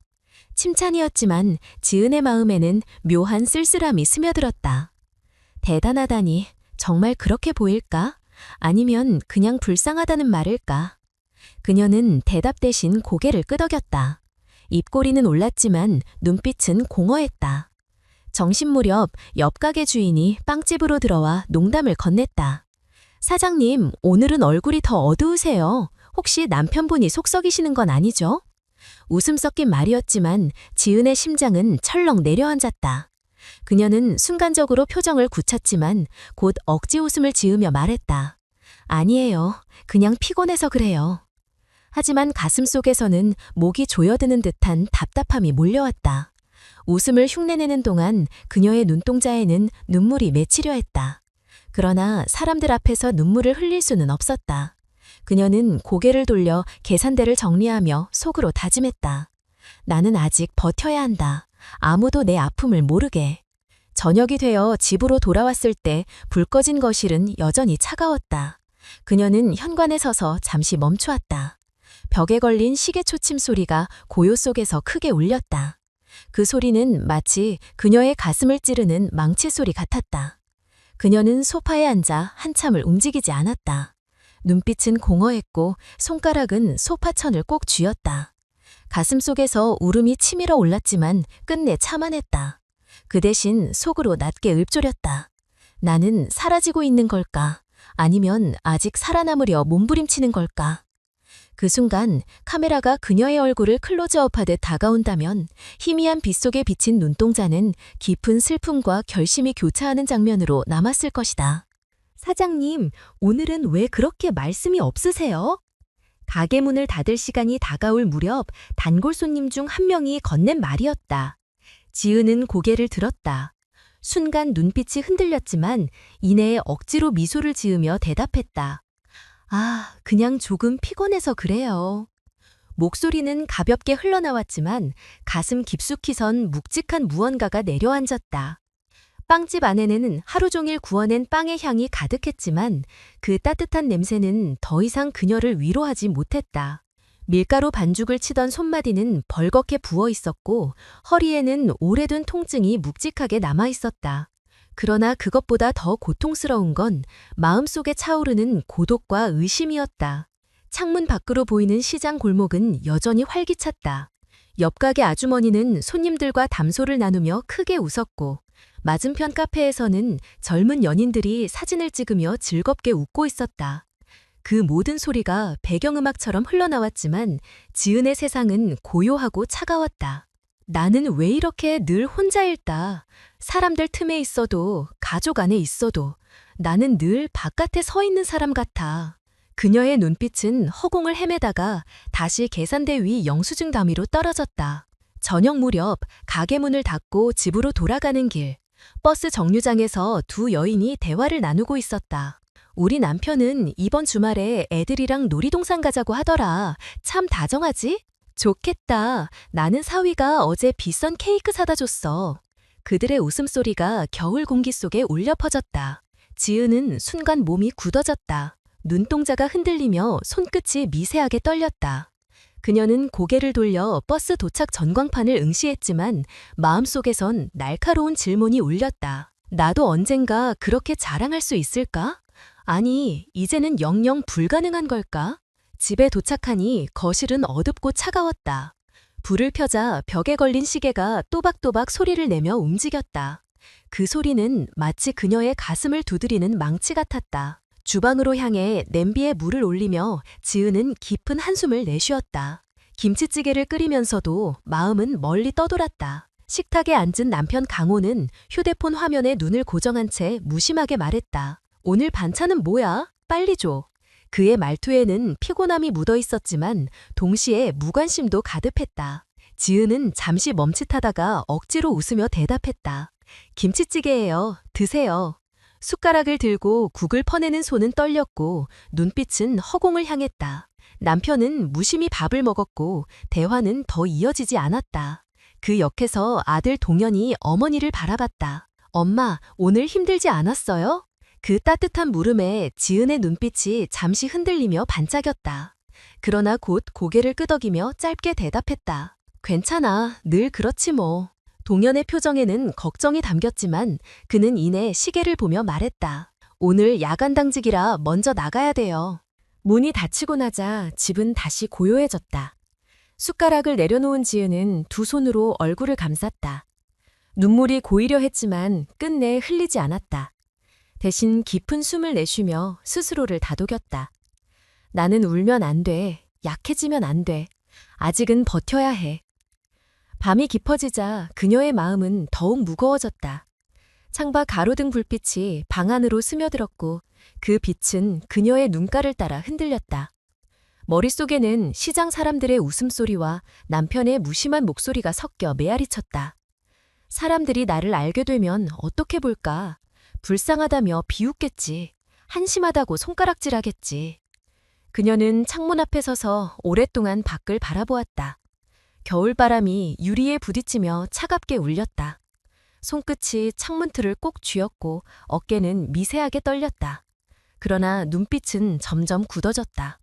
칭찬이었지만 지은의 마음에는 묘한 쓸쓸함이 스며들었다. 대단하다니 정말 그렇게 보일까? 아니면 그냥 불쌍하다는 말일까? 그녀는 대답 대신 고개를 끄덕였다. 입꼬리는 올랐지만 눈빛은 공허했다. 점심 무렵 옆 가게 주인이 빵집으로 들어와 농담을 건넸다. 사장님, 오늘은 얼굴이 더 어두우세요. 혹시 남편분이 속썩이시는 건 아니죠? 웃음 섞인 말이었지만 지은의 심장은 철렁 내려앉았다. 그녀는 순간적으로 표정을 굳혔지만 곧 억지 웃음을 지으며 말했다. 아니에요. 그냥 피곤해서 그래요. 하지만 가슴속에서는 목이 조여드는 듯한 답답함이 몰려왔다. 웃음을 흉내내는 동안 그녀의 눈동자에는 눈물이 맺히려 했다. 그러나 사람들 앞에서 눈물을 흘릴 수는 없었다. 그녀는 고개를 돌려 계산대를 정리하며 속으로 다짐했다. 나는 아직 버텨야 한다. 아무도 내 아픔을 모르게. 저녁이 되어 집으로 돌아왔을 때 불 꺼진 거실은 여전히 차가웠다. 그녀는 현관에 서서 잠시 멈추었다. 벽에 걸린 시계 초침 소리가 고요 속에서 크게 울렸다. 그 소리는 마치 그녀의 가슴을 찌르는 망치 소리 같았다. 그녀는 소파에 앉아 한참을 움직이지 않았다. 눈빛은 공허했고 손가락은 소파천을 꼭 쥐었다. 가슴속에서 울음이 치밀어 올랐지만 끝내 참아냈다. 그 대신 속으로 낮게 읊조렸다. 나는 사라지고 있는 걸까? 아니면 아직 살아남으려 몸부림치는 걸까? 그 순간 카메라가 그녀의 얼굴을 클로즈업하듯 다가온다면 희미한 빛 속에 비친 눈동자는 깊은 슬픔과 결심이 교차하는 장면으로 남았을 것이다. 사장님, 오늘은 왜 그렇게 말씀이 없으세요? 가게 문을 닫을 시간이 다가올 무렵 단골 손님 중 한 명이 건넨 말이었다. 지은은 고개를 들었다. 순간 눈빛이 흔들렸지만 이내에 억지로 미소를 지으며 대답했다. 아, 그냥 조금 피곤해서 그래요. 목소리는 가볍게 흘러나왔지만 가슴 깊숙이 선 묵직한 무언가가 내려앉았다. 빵집 안에는 하루 종일 구워낸 빵의 향이 가득했지만 그 따뜻한 냄새는 더 이상 그녀를 위로하지 못했다. 밀가루 반죽을 치던 손마디는 벌겋게 부어 있었고 허리에는 오래된 통증이 묵직하게 남아 있었다. 그러나 그것보다 더 고통스러운 건 마음속에 차오르는 고독과 의심이었다. 창문 밖으로 보이는 시장 골목은 여전히 활기찼다. 옆 가게 아주머니는 손님들과 담소를 나누며 크게 웃었고 맞은편 카페에서는 젊은 연인들이 사진을 찍으며 즐겁게 웃고 있었다. 그 모든 소리가 배경음악처럼 흘러나왔지만 지은의 세상은 고요하고 차가웠다. 나는 왜 이렇게 늘 혼자일까? 사람들 틈에 있어도 가족 안에 있어도 나는 늘 바깥에 서 있는 사람 같아. 그녀의 눈빛은 허공을 헤매다가 다시 계산대 위 영수증 더미로 떨어졌다. 저녁 무렵 가게 문을 닫고 집으로 돌아가는 길. 버스 정류장에서 두 여인이 대화를 나누고 있었다. 우리 남편은 이번 주말에 애들이랑 놀이동산 가자고 하더라. 참 다정하지? 좋겠다. 나는 사위가 어제 비싼 케이크 사다 줬어. 그들의 웃음소리가 겨울 공기 속에 울려 퍼졌다. 지은은 순간 몸이 굳어졌다. 눈동자가 흔들리며 손끝이 미세하게 떨렸다. 그녀는 고개를 돌려 버스 도착 전광판을 응시했지만 마음속에선 날카로운 질문이 울렸다. 나도 언젠가 그렇게 자랑할 수 있을까? 아니, 이제는 영영 불가능한 걸까? 집에 도착하니 거실은 어둡고 차가웠다. 불을 펴자 벽에 걸린 시계가 또박또박 소리를 내며 움직였다. 그 소리는 마치 그녀의 가슴을 두드리는 망치 같았다. 주방으로 향해 냄비에 물을 올리며 지은은 깊은 한숨을 내쉬었다. 김치찌개를 끓이면서도 마음은 멀리 떠돌았다. 식탁에 앉은 남편 강호는 휴대폰 화면에 눈을 고정한 채 무심하게 말했다. 오늘 반찬은 뭐야? 빨리 줘. 그의 말투에는 피곤함이 묻어 있었지만 동시에 무관심도 가득했다. 지은은 잠시 멈칫하다가 억지로 웃으며 대답했다. 김치찌개예요. 드세요. 숟가락을 들고 국을 퍼내는 손은 떨렸고 눈빛은 허공을 향했다. 남편은 무심히 밥을 먹었고 대화는 더 이어지지 않았다. 그 옆에서 아들 동현이 어머니를 바라봤다. 엄마, 오늘 힘들지 않았어요? 그 따뜻한 물음에 지은의 눈빛이 잠시 흔들리며 반짝였다. 그러나 곧 고개를 끄덕이며 짧게 대답했다. 괜찮아, 늘 그렇지 뭐. 동현의 표정에는 걱정이 담겼지만 그는 이내 시계를 보며 말했다. 오늘 야간 당직이라 먼저 나가야 돼요. 문이 닫히고 나자 집은 다시 고요해졌다. 숟가락을 내려놓은 지은은 두 손으로 얼굴을 감쌌다. 눈물이 고이려 했지만 끝내 흘리지 않았다. 대신 깊은 숨을 내쉬며 스스로를 다독였다. 나는 울면 안 돼. 약해지면 안 돼. 아직은 버텨야 해. 밤이 깊어지자 그녀의 마음은 더욱 무거워졌다. 창밖 가로등 불빛이 방 안으로 스며들었고 그 빛은 그녀의 눈가를 따라 흔들렸다. 머릿속에는 시장 사람들의 웃음소리와 남편의 무심한 목소리가 섞여 메아리쳤다. 사람들이 나를 알게 되면 어떻게 볼까? 불쌍하다며 비웃겠지. 한심하다고 손가락질하겠지. 그녀는 창문 앞에 서서 오랫동안 밖을 바라보았다. 겨울바람이 유리에 부딪히며 차갑게 울렸다. 손끝이 창문틀을 꼭 쥐었고 어깨는 미세하게 떨렸다. 그러나 눈빛은 점점 굳어졌다.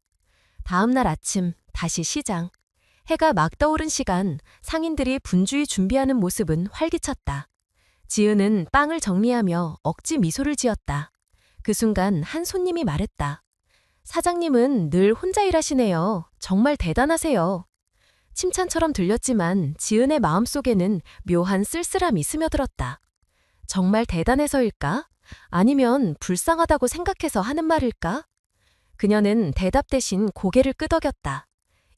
다음 날 아침 다시 시장. 해가 막 떠오른 시간 상인들이 분주히 준비하는 모습은 활기찼다. 지은은 빵을 정리하며 억지 미소를 지었다. 그 순간 한 손님이 말했다. 사장님은 늘 혼자 일하시네요. 정말 대단하세요. 칭찬처럼 들렸지만 지은의 마음속에는 묘한 쓸쓸함이 스며들었다. 정말 대단해서일까? 아니면 불쌍하다고 생각해서 하는 말일까? 그녀는 대답 대신 고개를 끄덕였다.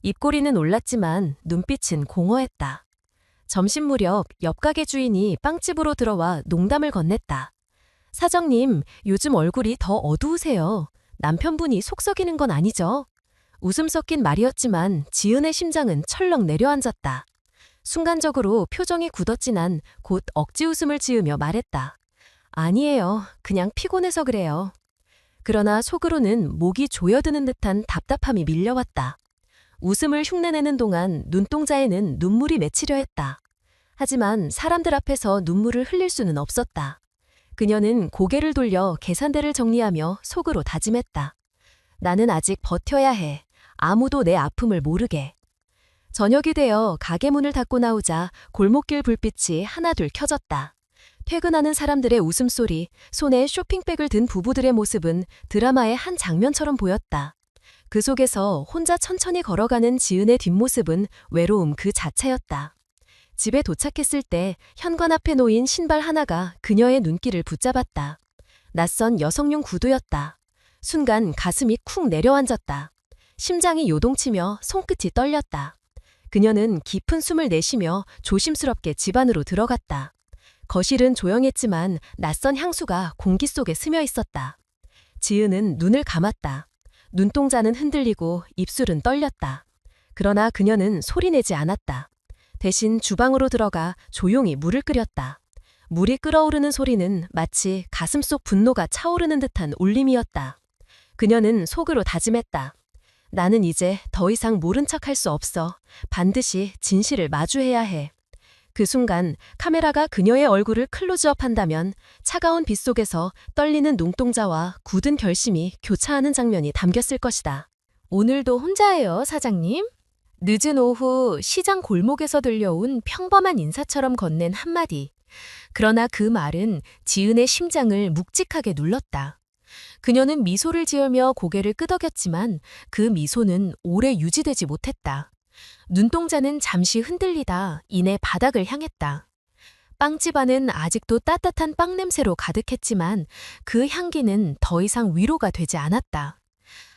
입꼬리는 올랐지만 눈빛은 공허했다. 점심 무렵 옆 가게 주인이 빵집으로 들어와 농담을 건넸다. 사장님, 요즘 얼굴이 더 어두우세요. 남편분이 속 썩이는 건 아니죠? 웃음 섞인 말이었지만 지은의 심장은 철렁 내려앉았다. 순간적으로 표정이 굳었지만 곧 억지 웃음을 지으며 말했다. 아니에요. 그냥 피곤해서 그래요. 그러나 속으로는 목이 조여드는 듯한 답답함이 밀려왔다. 웃음을 흉내내는 동안 눈동자에는 눈물이 맺히려 했다. 하지만 사람들 앞에서 눈물을 흘릴 수는 없었다. 그녀는 고개를 돌려 계산대를 정리하며 속으로 다짐했다. 나는 아직 버텨야 해. 아무도 내 아픔을 모르게. 저녁이 되어 가게 문을 닫고 나오자 골목길 불빛이 하나둘 켜졌다. 퇴근하는 사람들의 웃음소리, 손에 쇼핑백을 든 부부들의 모습은 드라마의 한 장면처럼 보였다. 그 속에서 혼자 천천히 걸어가는 지은의 뒷모습은 외로움 그 자체였다. 집에 도착했을 때 현관 앞에 놓인 신발 하나가 그녀의 눈길을 붙잡았다. 낯선 여성용 구두였다. 순간 가슴이 쿵 내려앉았다. 심장이 요동치며 손끝이 떨렸다. 그녀는 깊은 숨을 내쉬며 조심스럽게 집 안으로 들어갔다. 거실은 조용했지만 낯선 향수가 공기 속에 스며 있었다. 지은은 눈을 감았다. 눈동자는 흔들리고 입술은 떨렸다. 그러나 그녀는 소리내지 않았다. 대신 주방으로 들어가 조용히 물을 끓였다. 물이 끓어오르는 소리는 마치 가슴속 분노가 차오르는 듯한 울림이었다. 그녀는 속으로 다짐했다. 나는 이제 더 이상 모른 척할 수 없어. 반드시 진실을 마주해야 해. 그 순간 카메라가 그녀의 얼굴을 클로즈업한다면 차가운 빛 속에서 떨리는 눈동자와 굳은 결심이 교차하는 장면이 담겼을 것이다. 오늘도 혼자예요, 사장님? 늦은 오후 시장 골목에서 들려온 평범한 인사처럼 건넨 한마디. 그러나 그 말은 지은의 심장을 묵직하게 눌렀다. 그녀는 미소를 지으며 고개를 끄덕였지만 그 미소는 오래 유지되지 못했다. 눈동자는 잠시 흔들리다 이내 바닥을 향했다. 빵집 안은 아직도 따뜻한 빵 냄새로 가득했지만 그 향기는 더 이상 위로가 되지 않았다.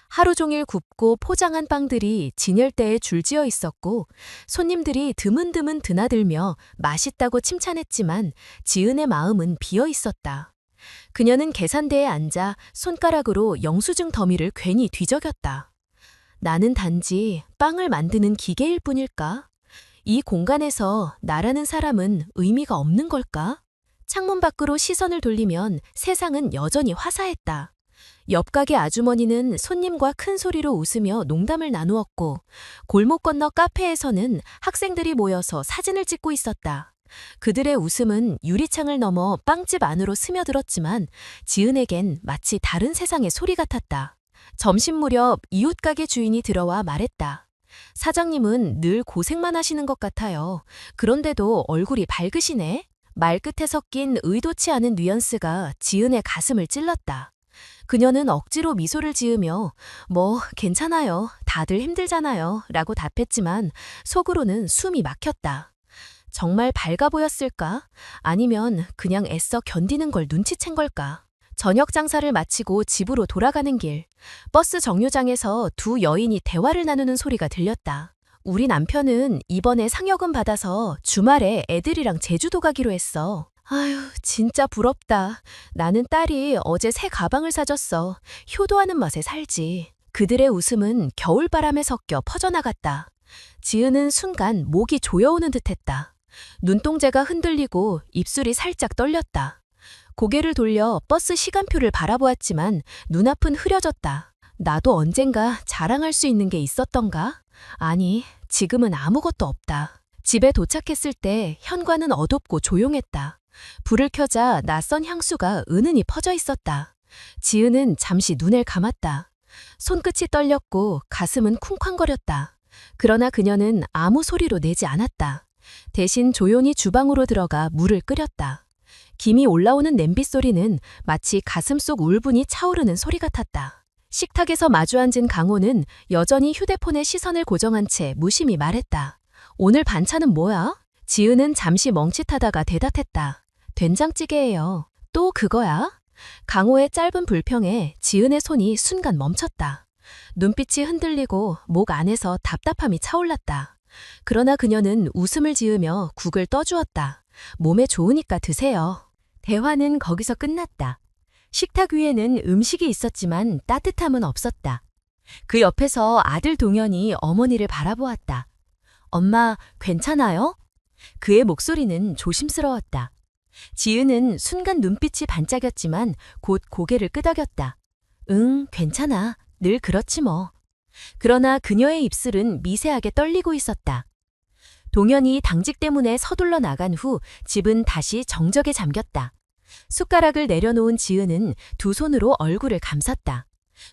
하루 종일 굽고 포장한 빵들이 진열대에 줄지어 있었고 손님들이 드문드문 드나들며 맛있다고 칭찬했지만 지은의 마음은 비어 있었다. 그녀는 계산대에 앉아 손가락으로 영수증 더미를 괜히 뒤적였다. 나는 단지 빵을 만드는 기계일 뿐일까? 이 공간에서 나라는 사람은 의미가 없는 걸까? 창문 밖으로 시선을 돌리면 세상은 여전히 화사했다. 옆 가게 아주머니는 손님과 큰 소리로 웃으며 농담을 나누었고 골목 건너 카페에서는 학생들이 모여서 사진을 찍고 있었다. 그들의 웃음은 유리창을 넘어 빵집 안으로 스며들었지만 지은에겐 마치 다른 세상의 소리 같았다. 점심 무렵 이웃 가게 주인이 들어와 말했다. 사장님은 늘 고생만 하시는 것 같아요. 그런데도 얼굴이 밝으시네. 말끝에 섞인 의도치 않은 뉘앙스가 지은의 가슴을 찔렀다. 그녀는 억지로 미소를 지으며 뭐 괜찮아요. 다들 힘들잖아요. 라고 답했지만 속으로는 숨이 막혔다. 정말 밝아 보였을까? 아니면 그냥 애써 견디는 걸 눈치챈 걸까? 저녁 장사를 마치고 집으로 돌아가는 길, 버스 정류장에서 두 여인이 대화를 나누는 소리가 들렸다. 우리 남편은 이번에 상여금 받아서 주말에 애들이랑 제주도 가기로 했어. 아휴, 진짜 부럽다. 나는 딸이 어제 새 가방을 사줬어. 효도하는 맛에 살지. 그들의 웃음은 겨울바람에 섞여 퍼져나갔다. 지은은 순간 목이 조여오는 듯했다. 눈동자가 흔들리고 입술이 살짝 떨렸다. 고개를 돌려 버스 시간표를 바라보았지만 눈앞은 흐려졌다. 나도 언젠가 자랑할 수 있는 게 있었던가? 아니, 지금은 아무것도 없다. 집에 도착했을 때 현관은 어둡고 조용했다. 불을 켜자 낯선 향수가 은은히 퍼져 있었다. 지은은 잠시 눈을 감았다. 손끝이 떨렸고 가슴은 쿵쾅거렸다. 그러나 그녀는 아무 소리로 내지 않았다. 대신 조용히 주방으로 들어가 물을 끓였다. 김이 올라오는 냄비 소리는 마치 가슴 속 울분이 차오르는 소리 같았다. 식탁에서 마주 앉은 강호는 여전히 휴대폰에 시선을 고정한 채 무심히 말했다. 오늘 반찬은 뭐야? 지은은 잠시 멍칫하다가 대답했다. 된장찌개예요. 또 그거야? 강호의 짧은 불평에 지은의 손이 순간 멈췄다. 눈빛이 흔들리고 목 안에서 답답함이 차올랐다. 그러나 그녀는 웃음을 지으며 국을 떠주었다. 몸에 좋으니까 드세요. 대화는 거기서 끝났다. 식탁 위에는 음식이 있었지만 따뜻함은 없었다. 그 옆에서 아들 동현이 어머니를 바라보았다. 엄마, 괜찮아요? 그의 목소리는 조심스러웠다. 지은은 순간 눈빛이 반짝였지만 곧 고개를 끄덕였다. 응, 괜찮아. 늘 그렇지 뭐. 그러나 그녀의 입술은 미세하게 떨리고 있었다. 동현이 당직 때문에 서둘러 나간 후 집은 다시 정적에 잠겼다. 숟가락을 내려놓은 지은은 두 손으로 얼굴을 감쌌다.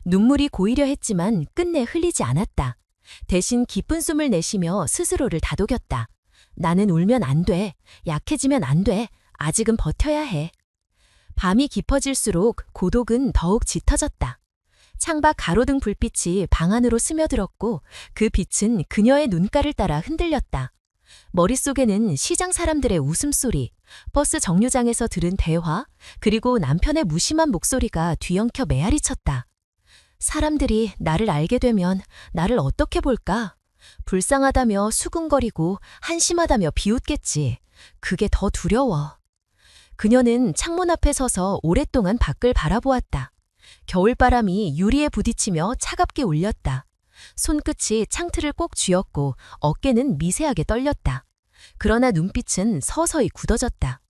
눈물이 고이려 했지만 끝내 흘리지 않았다. 대신 깊은 숨을 내쉬며 스스로를 다독였다. 나는 울면 안 돼. 약해지면 안 돼. 아직은 버텨야 해. 밤이 깊어질수록 고독은 더욱 짙어졌다. 창밖 가로등 불빛이 방 안으로 스며들었고 그 빛은 그녀의 눈가를 따라 흔들렸다. 머릿속에는 시장 사람들의 웃음소리, 버스 정류장에서 들은 대화, 그리고 남편의 무심한 목소리가 뒤엉켜 메아리쳤다. 사람들이 나를 알게 되면 나를 어떻게 볼까? 불쌍하다며 수군거리고 한심하다며 비웃겠지. 그게 더 두려워. 그녀는 창문 앞에 서서 오랫동안 밖을 바라보았다. 겨울바람이 유리에 부딪히며 차갑게 울렸다. 손끝이 창틀을 꼭 쥐었고 어깨는 미세하게 떨렸다. 그러나 눈빛은 서서히 굳어졌다.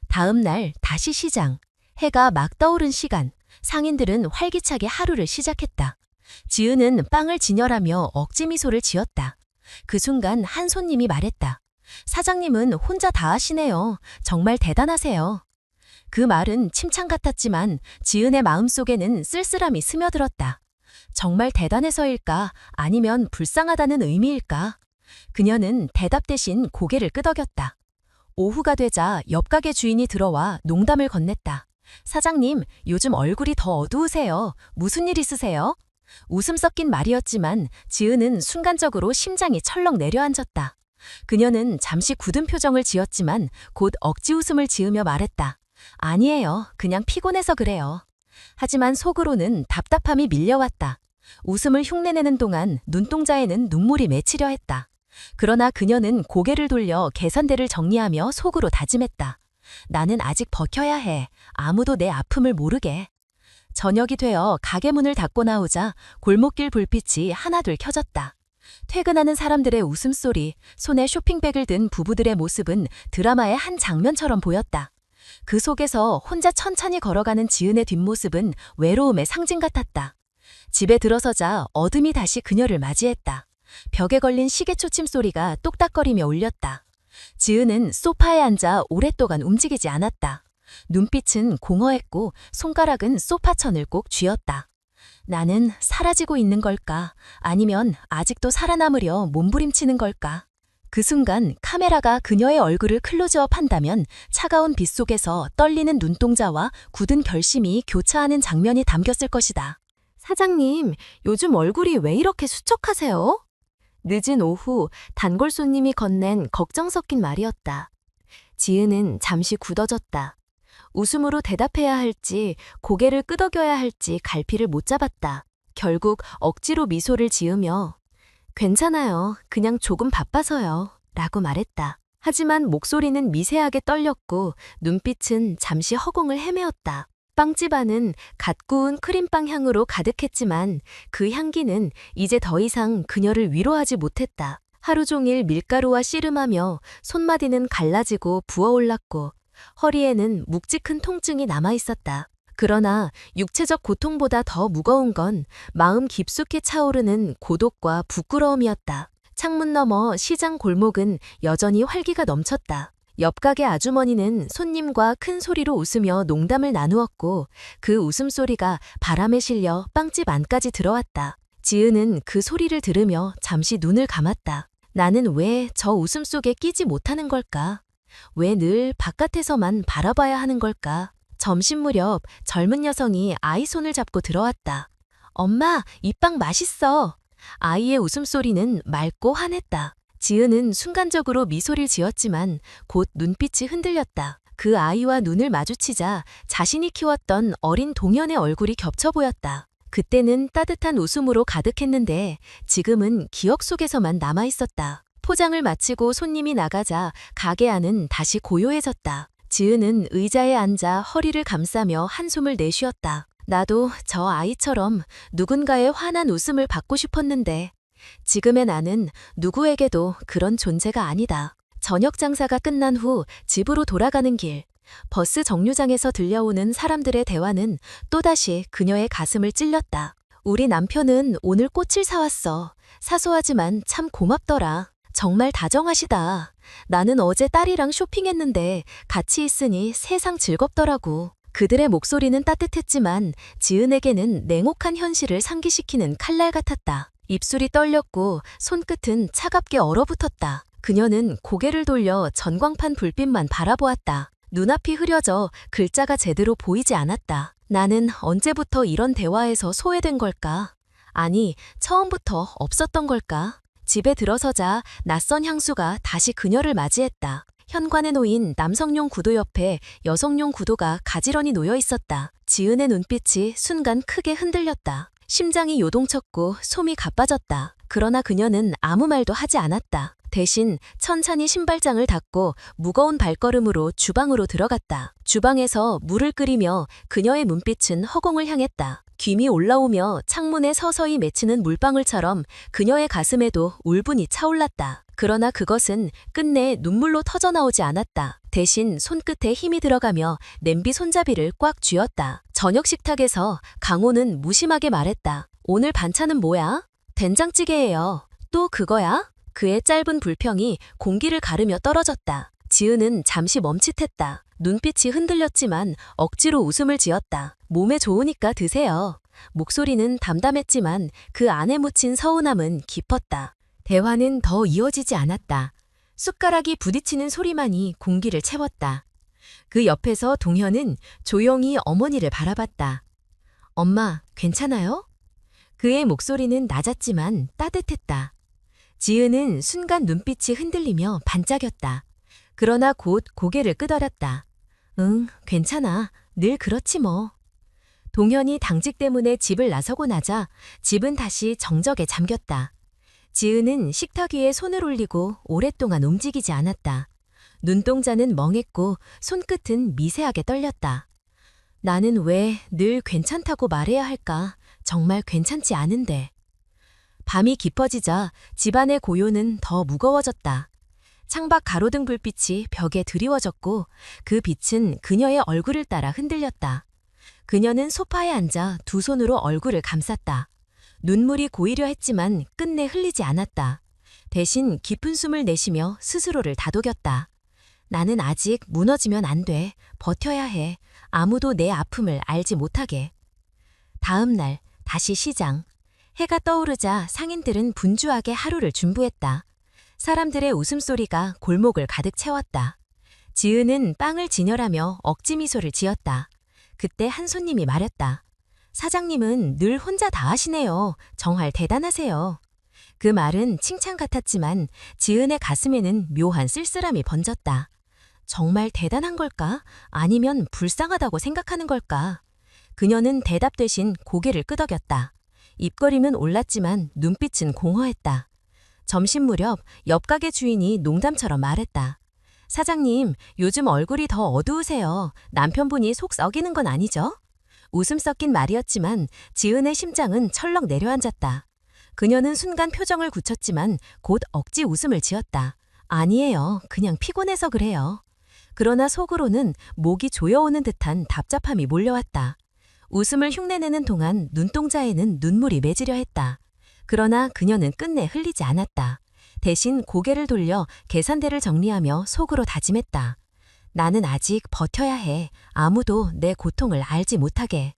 다음 날 다시 시장. 해가 막 떠오른 시간. 상인들은 활기차게 하루를 시작했다. 지은은 빵을 진열하며 억지 미소를 지었다. 그 순간 한 손님이 말했다. 사장님은 혼자 다 하시네요. 정말 대단하세요. 그 말은 칭찬 같았지만 지은의 마음속에는 쓸쓸함이 스며들었다. 정말 대단해서일까? 아니면 불쌍하다는 의미일까? 그녀는 대답 대신 고개를 끄덕였다. 오후가 되자 옆 가게 주인이 들어와 농담을 건넸다. 사장님, 요즘 얼굴이 더 어두우세요. 무슨 일 있으세요? 웃음 섞인 말이었지만 지은은 순간적으로 심장이 철렁 내려앉았다. 그녀는 잠시 굳은 표정을 지었지만 곧 억지 웃음을 지으며 말했다. 아니에요. 그냥 피곤해서 그래요. 하지만 속으로는 답답함이 밀려왔다. 웃음을 흉내내는 동안 눈동자에는 눈물이 맺히려 했다. 그러나 그녀는 고개를 돌려 계산대를 정리하며 속으로 다짐했다. 나는 아직 버텨야 해. 아무도 내 아픔을 모르게. 저녁이 되어 가게 문을 닫고 나오자 골목길 불빛이 하나둘 켜졌다. 퇴근하는 사람들의 웃음소리, 손에 쇼핑백을 든 부부들의 모습은 드라마의 한 장면처럼 보였다. 그 속에서 혼자 천천히 걸어가는 지은의 뒷모습은 외로움의 상징 같았다. 집에 들어서자 어둠이 다시 그녀를 맞이했다. 벽에 걸린 시계초침 소리가 똑딱거리며 울렸다. 지은은 소파에 앉아 오랫동안 움직이지 않았다. 눈빛은 공허했고 손가락은 소파천을 꼭 쥐었다. 나는 사라지고 있는 걸까? 아니면 아직도 살아남으려 몸부림치는 걸까? 그 순간 카메라가 그녀의 얼굴을 클로즈업 한다면 차가운 빛 속에서 떨리는 눈동자와 굳은 결심이 교차하는 장면이 담겼을 것이다. 사장님, 요즘 얼굴이 왜 이렇게 수척하세요? 늦은 오후 단골 손님이 건넨 걱정 섞인 말이었다. 지은은 잠시 굳어졌다. 웃음으로 대답해야 할지 고개를 끄덕여야 할지 갈피를 못 잡았다. 결국 억지로 미소를 지으며 괜찮아요. 그냥 조금 바빠서요. 라고 말했다. 하지만 목소리는 미세하게 떨렸고 눈빛은 잠시 허공을 헤매었다. 빵집 안은 갓 구운 크림빵 향으로 가득했지만 그 향기는 이제 더 이상 그녀를 위로하지 못했다. 하루 종일 밀가루와 씨름하며 손마디는 갈라지고 부어올랐고 허리에는 묵직한 통증이 남아있었다. 그러나 육체적 고통보다 더 무거운 건 마음 깊숙이 차오르는 고독과 부끄러움이었다. 창문 너머 시장 골목은 여전히 활기가 넘쳤다. 옆 가게 아주머니는 손님과 큰 소리로 웃으며 농담을 나누었고 그 웃음소리가 바람에 실려 빵집 안까지 들어왔다. 지은은 그 소리를 들으며 잠시 눈을 감았다. 나는 왜 저 웃음 속에 끼지 못하는 걸까? 왜 늘 바깥에서만 바라봐야 하는 걸까? 점심 무렵 젊은 여성이 아이 손을 잡고 들어왔다. 엄마, 이 빵 맛있어. 아이의 웃음소리는 맑고 환했다. 지은은 순간적으로 미소를 지었지만 곧 눈빛이 흔들렸다. 그 아이와 눈을 마주치자 자신이 키웠던 어린 동현의 얼굴이 겹쳐 보였다. 그때는 따뜻한 웃음으로 가득했는데 지금은 기억 속에서만 남아있었다. 포장을 마치고 손님이 나가자 가게 안은 다시 고요해졌다. 지은은 의자에 앉아 허리를 감싸며 한숨을 내쉬었다. 나도 저 아이처럼 누군가의 환한 웃음을 받고 싶었는데 지금의 나는 누구에게도 그런 존재가 아니다. 저녁 장사가 끝난 후 집으로 돌아가는 길, 버스 정류장에서 들려오는 사람들의 대화는 또다시 그녀의 가슴을 찔렸다. 우리 남편은 오늘 꽃을 사왔어. 사소하지만 참 고맙더라. 정말 다정하시다. 나는 어제 딸이랑 쇼핑했는데 같이 있으니 세상 즐겁더라고. 그들의 목소리는 따뜻했지만 지은에게는 냉혹한 현실을 상기시키는 칼날 같았다. 입술이 떨렸고 손끝은 차갑게 얼어붙었다. 그녀는 고개를 돌려 전광판 불빛만 바라보았다. 눈앞이 흐려져 글자가 제대로 보이지 않았다. 나는 언제부터 이런 대화에서 소외된 걸까? 아니, 처음부터 없었던 걸까? 집에 들어서자 낯선 향수가 다시 그녀를 맞이했다. 현관에 놓인 남성용 구두 옆에 여성용 구두가 가지런히 놓여 있었다. 지은의 눈빛이 순간 크게 흔들렸다. 심장이 요동쳤고 솜이 가빠졌다. 그러나 그녀는 아무 말도 하지 않았다. 대신 천천히 신발장을 닫고 무거운 발걸음으로 주방으로 들어갔다. 주방에서 물을 끓이며 그녀의 눈빛은 허공을 향했다. 김이 올라오며 창문에 서서히 맺히는 물방울처럼 그녀의 가슴에도 울분이 차올랐다. 그러나 그것은 끝내 눈물로 터져나오지 않았다. 대신 손끝에 힘이 들어가며 냄비 손잡이를 꽉 쥐었다. 저녁 식탁에서 강호는 무심하게 말했다. 오늘 반찬은 뭐야? 된장찌개예요. 또 그거야? 그의 짧은 불평이 공기를 가르며 떨어졌다. 지은은 잠시 멈칫했다. 눈빛이 흔들렸지만 억지로 웃음을 지었다. 몸에 좋으니까 드세요. 목소리는 담담했지만 그 안에 묻힌 서운함은 깊었다. 대화는 더 이어지지 않았다. 숟가락이 부딪히는 소리만이 공기를 채웠다. 그 옆에서 동현은 조용히 어머니를 바라봤다. 엄마, 괜찮아요? 그의 목소리는 낮았지만 따뜻했다. 지은은 순간 눈빛이 흔들리며 반짝였다. 그러나 곧 고개를 끄덕였다. 응, 괜찮아. 늘 그렇지 뭐. 동현이 당직 때문에 집을 나서고 나자 집은 다시 정적에 잠겼다. 지은은 식탁 위에 손을 올리고 오랫동안 움직이지 않았다. 눈동자는 멍했고 손끝은 미세하게 떨렸다. 나는 왜 늘 괜찮다고 말해야 할까? 정말 괜찮지 않은데. 밤이 깊어지자 집안의 고요는 더 무거워졌다. 창밖 가로등 불빛이 벽에 드리워졌고 그 빛은 그녀의 얼굴을 따라 흔들렸다. 그녀는 소파에 앉아 두 손으로 얼굴을 감쌌다. 눈물이 고이려 했지만 끝내 흘리지 않았다. 대신 깊은 숨을 내쉬며 스스로를 다독였다. 나는 아직 무너지면 안 돼. 버텨야 해. 아무도 내 아픔을 알지 못하게. 다음 날 다시 시장. 해가 떠오르자 상인들은 분주하게 하루를 준비했다. 사람들의 웃음소리가 골목을 가득 채웠다. 지은은 빵을 진열하며 억지 미소를 지었다. 그때 한 손님이 말했다. 사장님은 늘 혼자 다 하시네요. 정말 대단하세요. 그 말은 칭찬 같았지만 지은의 가슴에는 묘한 쓸쓸함이 번졌다. 정말 대단한 걸까? 아니면 불쌍하다고 생각하는 걸까? 그녀는 대답 대신 고개를 끄덕였다. 입꼬리는 올랐지만 눈빛은 공허했다. 점심 무렵 옆 가게 주인이 농담처럼 말했다. 사장님, 요즘 얼굴이 더 어두우세요. 남편분이 속 썩이는 건 아니죠? 웃음 섞인 말이었지만 지은의 심장은 철렁 내려앉았다. 그녀는 순간 표정을 굳혔지만 곧 억지 웃음을 지었다. 아니에요. 그냥 피곤해서 그래요. 그러나 속으로는 목이 조여오는 듯한 답답함이 몰려왔다. 웃음을 흉내내는 동안 눈동자에는 눈물이 맺으려 했다. 그러나 그녀는 끝내 흘리지 않았다. 대신 고개를 돌려 계산대를 정리하며 속으로 다짐했다. 나는 아직 버텨야 해. 아무도 내 고통을 알지 못하게.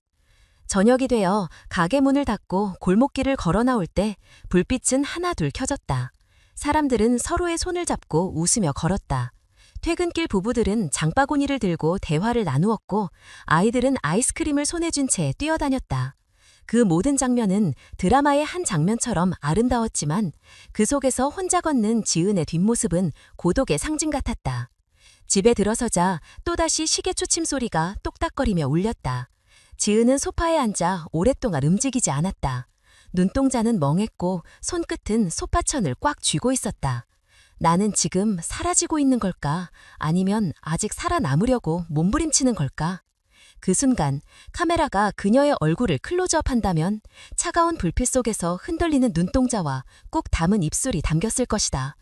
저녁이 되어 가게 문을 닫고 골목길을 걸어 나올 때 불빛은 하나둘 켜졌다. 사람들은 서로의 손을 잡고 웃으며 걸었다. 퇴근길 부부들은 장바구니를 들고 대화를 나누었고 아이들은 아이스크림을 손에 쥔 채 뛰어다녔다. 그 모든 장면은 드라마의 한 장면처럼 아름다웠지만 그 속에서 혼자 걷는 지은의 뒷모습은 고독의 상징 같았다. 집에 들어서자 또다시 시계 초침 소리가 똑딱거리며 울렸다. 지은은 소파에 앉아 오랫동안 움직이지 않았다. 눈동자는 멍했고 손끝은 소파천을 꽉 쥐고 있었다. 나는 지금 사라지고 있는 걸까? 아니면 아직 살아남으려고 몸부림치는 걸까? 그 순간 카메라가 그녀의 얼굴을 클로즈업한다면 차가운 불빛 속에서 흔들리는 눈동자와 꼭 담은 입술이 담겼을 것이다.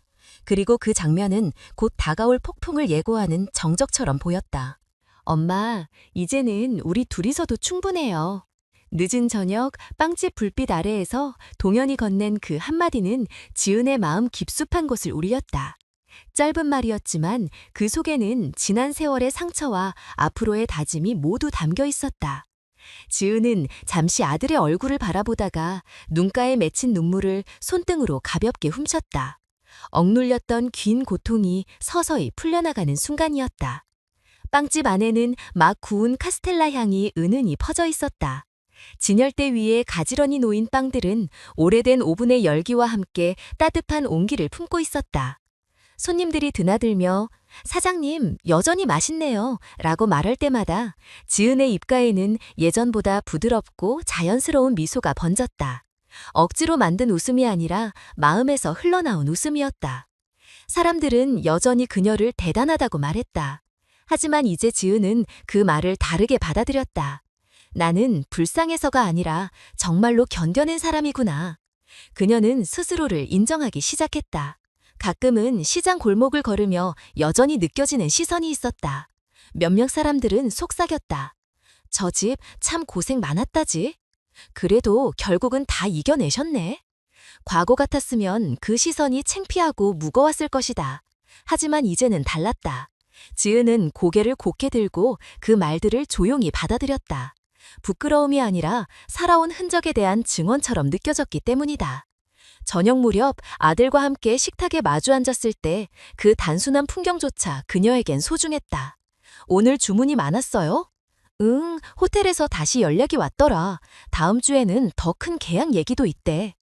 그리고 그 장면은 곧 다가올 폭풍을 예고하는 정적처럼 보였다. 엄마, 이제는 우리 둘이서도 충분해요. 늦은 저녁 빵집 불빛 아래에서 동현이 건넨 그 한마디는 지은의 마음 깊숙한 곳을 울렸다. 짧은 말이었지만 그 속에는 지난 세월의 상처와 앞으로의 다짐이 모두 담겨 있었다. 지은은 잠시 아들의 얼굴을 바라보다가 눈가에 맺힌 눈물을 손등으로 가볍게 훔쳤다. 억눌렸던 긴 고통이 서서히 풀려나가는 순간이었다. 빵집 안에는 막 구운 카스텔라 향이 은은히 퍼져 있었다. 진열대 위에 가지런히 놓인 빵들은 오래된 오븐의 열기와 함께 따뜻한 온기를 품고 있었다. 손님들이 드나들며 사장님, 여전히 맛있네요 라고 말할 때마다 지은의 입가에는 예전보다 부드럽고 자연스러운 미소가 번졌다. 억지로 만든 웃음이 아니라 마음에서 흘러나온 웃음이었다. 사람들은 여전히 그녀를 대단하다고 말했다. 하지만 이제 지은은 그 말을 다르게 받아들였다. 나는 불쌍해서가 아니라 정말로 견뎌낸 사람이구나. 그녀는 스스로를 인정하기 시작했다. 가끔은 시장 골목을 걸으며 여전히 느껴지는 시선이 있었다. 몇몇 사람들은 속삭였다. 저 집 참 고생 많았다지. 그래도 결국은 다 이겨내셨네. 과거 같았으면 그 시선이 창피하고 무거웠을 것이다. 하지만 이제는 달랐다. 지은은 고개를 곧게 들고 그 말들을 조용히 받아들였다. 부끄러움이 아니라 살아온 흔적에 대한 증언처럼 느껴졌기 때문이다. 저녁 무렵 아들과 함께 식탁에 마주 앉았을 때 그 단순한 풍경조차 그녀에겐 소중했다. 오늘 주문이 많았어요? 응, 호텔에서 다시 연락이 왔더라. 다음 주에는 더 큰 계약 얘기도 있대.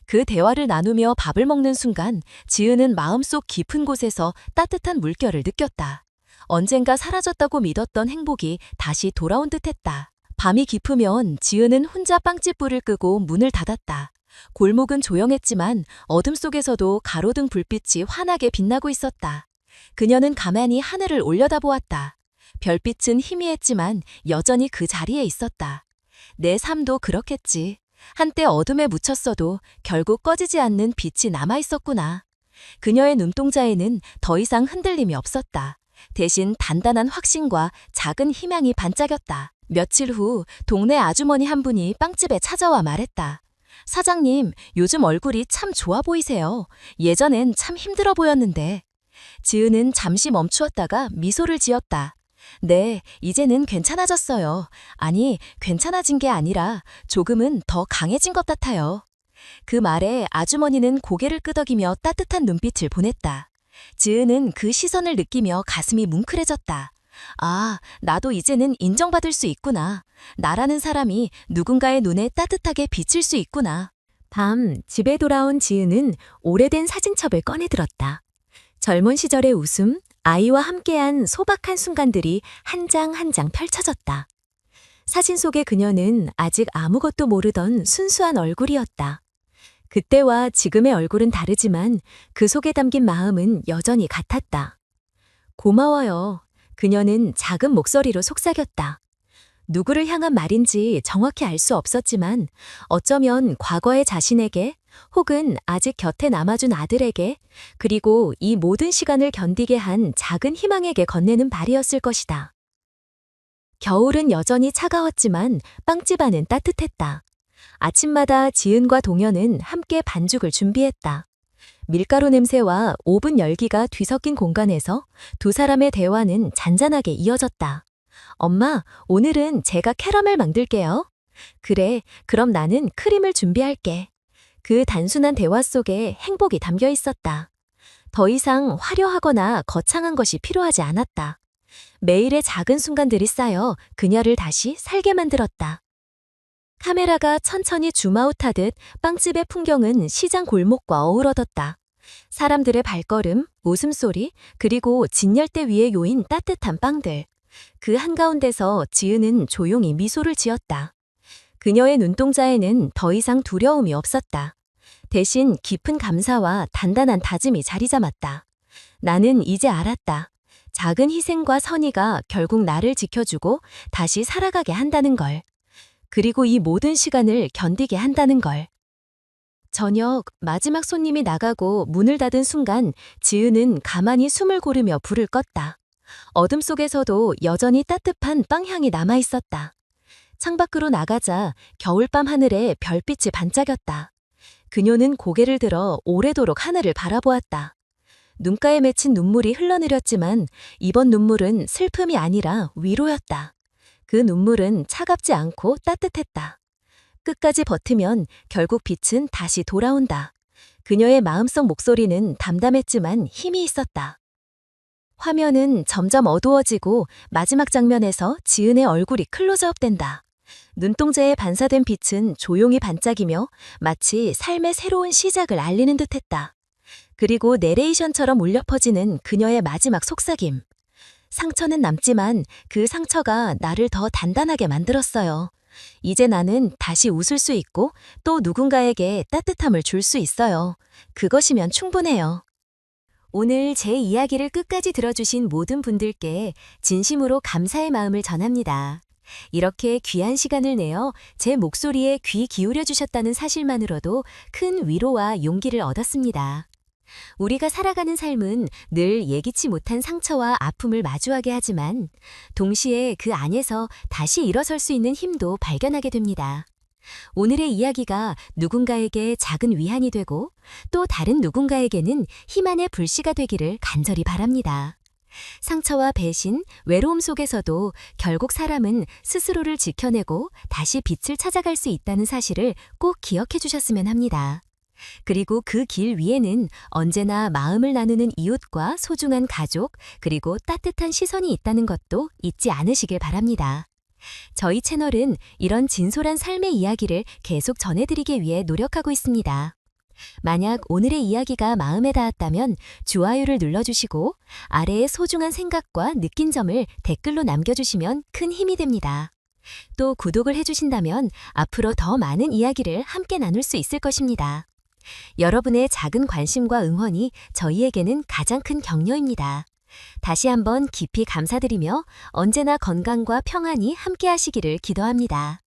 그 대화를 나누며 밥을 먹는 순간 지은은 마음속 깊은 곳에서 따뜻한 물결을 느꼈다. 언젠가 사라졌다고 믿었던 행복이 다시 돌아온 듯했다. 밤이 깊으면 지은은 혼자 빵집 불을 끄고 문을 닫았다. 골목은 조용했지만 어둠 속에서도 가로등 불빛이 환하게 빛나고 있었다. 그녀는 가만히 하늘을 올려다보았다. 별빛은 희미했지만 여전히 그 자리에 있었다. 내 삶도 그렇겠지. 한때 어둠에 묻혔어도 결국 꺼지지 않는 빛이 남아 있었구나. 그녀의 눈동자에는 더 이상 흔들림이 없었다. 대신 단단한 확신과 작은 희망이 반짝였다. 며칠 후 동네 아주머니 한 분이 빵집에 찾아와 말했다. 사장님, 요즘 얼굴이 참 좋아 보이세요. 예전엔 참 힘들어 보였는데. 지은은 잠시 멈추었다가 미소를 지었다. 네, 이제는 괜찮아졌어요. 아니, 괜찮아진 게 아니라 조금은 더 강해진 것 같아요. 그 말에 아주머니는 고개를 끄덕이며 따뜻한 눈빛을 보냈다. 지은은 그 시선을 느끼며 가슴이 뭉클해졌다. 아, 나도 이제는 인정받을 수 있구나. 나라는 사람이 누군가의 눈에 따뜻하게 비칠 수 있구나. 밤, 집에 돌아온 지은은 오래된 사진첩을 꺼내들었다. 젊은 시절의 웃음, 아이와 함께한 소박한 순간들이 한 장 한 장 펼쳐졌다. 사진 속의 그녀는 아직 아무것도 모르던 순수한 얼굴이었다. 그때와 지금의 얼굴은 다르지만 그 속에 담긴 마음은 여전히 같았다. 고마워요. 그녀는 작은 목소리로 속삭였다. 누구를 향한 말인지 정확히 알 수 없었지만 어쩌면 과거의 자신에게 혹은 아직 곁에 남아준 아들에게 그리고 이 모든 시간을 견디게 한 작은 희망에게 건네는 말이었을 것이다. 겨울은 여전히 차가웠지만 빵집 안은 따뜻했다. 아침마다 지은과 동현은 함께 반죽을 준비했다. 밀가루 냄새와 오븐 열기가 뒤섞인 공간에서 두 사람의 대화는 잔잔하게 이어졌다. 엄마, 오늘은 제가 캐러멜 만들게요. 그래, 그럼 나는 크림을 준비할게. 그 단순한 대화 속에 행복이 담겨 있었다. 더 이상 화려하거나 거창한 것이 필요하지 않았다. 매일의 작은 순간들이 쌓여 그녀를 다시 살게 만들었다. 카메라가 천천히 줌아웃하듯 빵집의 풍경은 시장 골목과 어우러졌다. 사람들의 발걸음, 웃음소리, 그리고 진열대 위에 요인 따뜻한 빵들. 그 한가운데서 지은은 조용히 미소를 지었다. 그녀의 눈동자에는 더 이상 두려움이 없었다. 대신 깊은 감사와 단단한 다짐이 자리 잡았다. 나는 이제 알았다. 작은 희생과 선의가 결국 나를 지켜주고 다시 살아가게 한다는 걸. 그리고 이 모든 시간을 견디게 한다는 걸. 저녁 마지막 손님이 나가고 문을 닫은 순간 지은은 가만히 숨을 고르며 불을 껐다. 어둠 속에서도 여전히 따뜻한 빵향이 남아있었다. 창밖으로 나가자 겨울밤 하늘에 별빛이 반짝였다. 그녀는 고개를 들어 오래도록 하늘을 바라보았다. 눈가에 맺힌 눈물이 흘러내렸지만 이번 눈물은 슬픔이 아니라 위로였다. 그 눈물은 차갑지 않고 따뜻했다. 끝까지 버티면 결국 빛은 다시 돌아온다. 그녀의 마음속 목소리는 담담했지만 힘이 있었다. 화면은 점점 어두워지고 마지막 장면에서 지은의 얼굴이 클로즈업된다. 눈동자에 반사된 빛은 조용히 반짝이며 마치 삶의 새로운 시작을 알리는 듯했다. 그리고 내레이션처럼 울려 퍼지는 그녀의 마지막 속삭임. 상처는 남지만 그 상처가 나를 더 단단하게 만들었어요. 이제 나는 다시 웃을 수 있고 또 누군가에게 따뜻함을 줄 수 있어요. 그것이면 충분해요. 오늘 제 이야기를 끝까지 들어주신 모든 분들께 진심으로 감사의 마음을 전합니다. 이렇게 귀한 시간을 내어 제 목소리에 귀 기울여 주셨다는 사실만으로도 큰 위로와 용기를 얻었습니다. 우리가 살아가는 삶은 늘 예기치 못한 상처와 아픔을 마주하게 하지만 동시에 그 안에서 다시 일어설 수 있는 힘도 발견하게 됩니다. 오늘의 이야기가 누군가에게 작은 위안이 되고 또 다른 누군가에게는 희망의 불씨가 되기를 간절히 바랍니다. 상처와 배신, 외로움 속에서도 결국 사람은 스스로를 지켜내고 다시 빛을 찾아갈 수 있다는 사실을 꼭 기억해 주셨으면 합니다. 그리고 그 길 위에는 언제나 마음을 나누는 이웃과 소중한 가족, 그리고 따뜻한 시선이 있다는 것도 잊지 않으시길 바랍니다. 저희 채널은 이런 진솔한 삶의 이야기를 계속 전해드리기 위해 노력하고 있습니다. 만약 오늘의 이야기가 마음에 닿았다면 좋아요를 눌러주시고 아래에 소중한 생각과 느낀 점을 댓글로 남겨주시면 큰 힘이 됩니다. 또 구독을 해주신다면 앞으로 더 많은 이야기를 함께 나눌 수 있을 것입니다. 여러분의 작은 관심과 응원이 저희에게는 가장 큰 격려입니다. 다시 한번 깊이 감사드리며 언제나 건강과 평안이 함께 하시기를 기도합니다.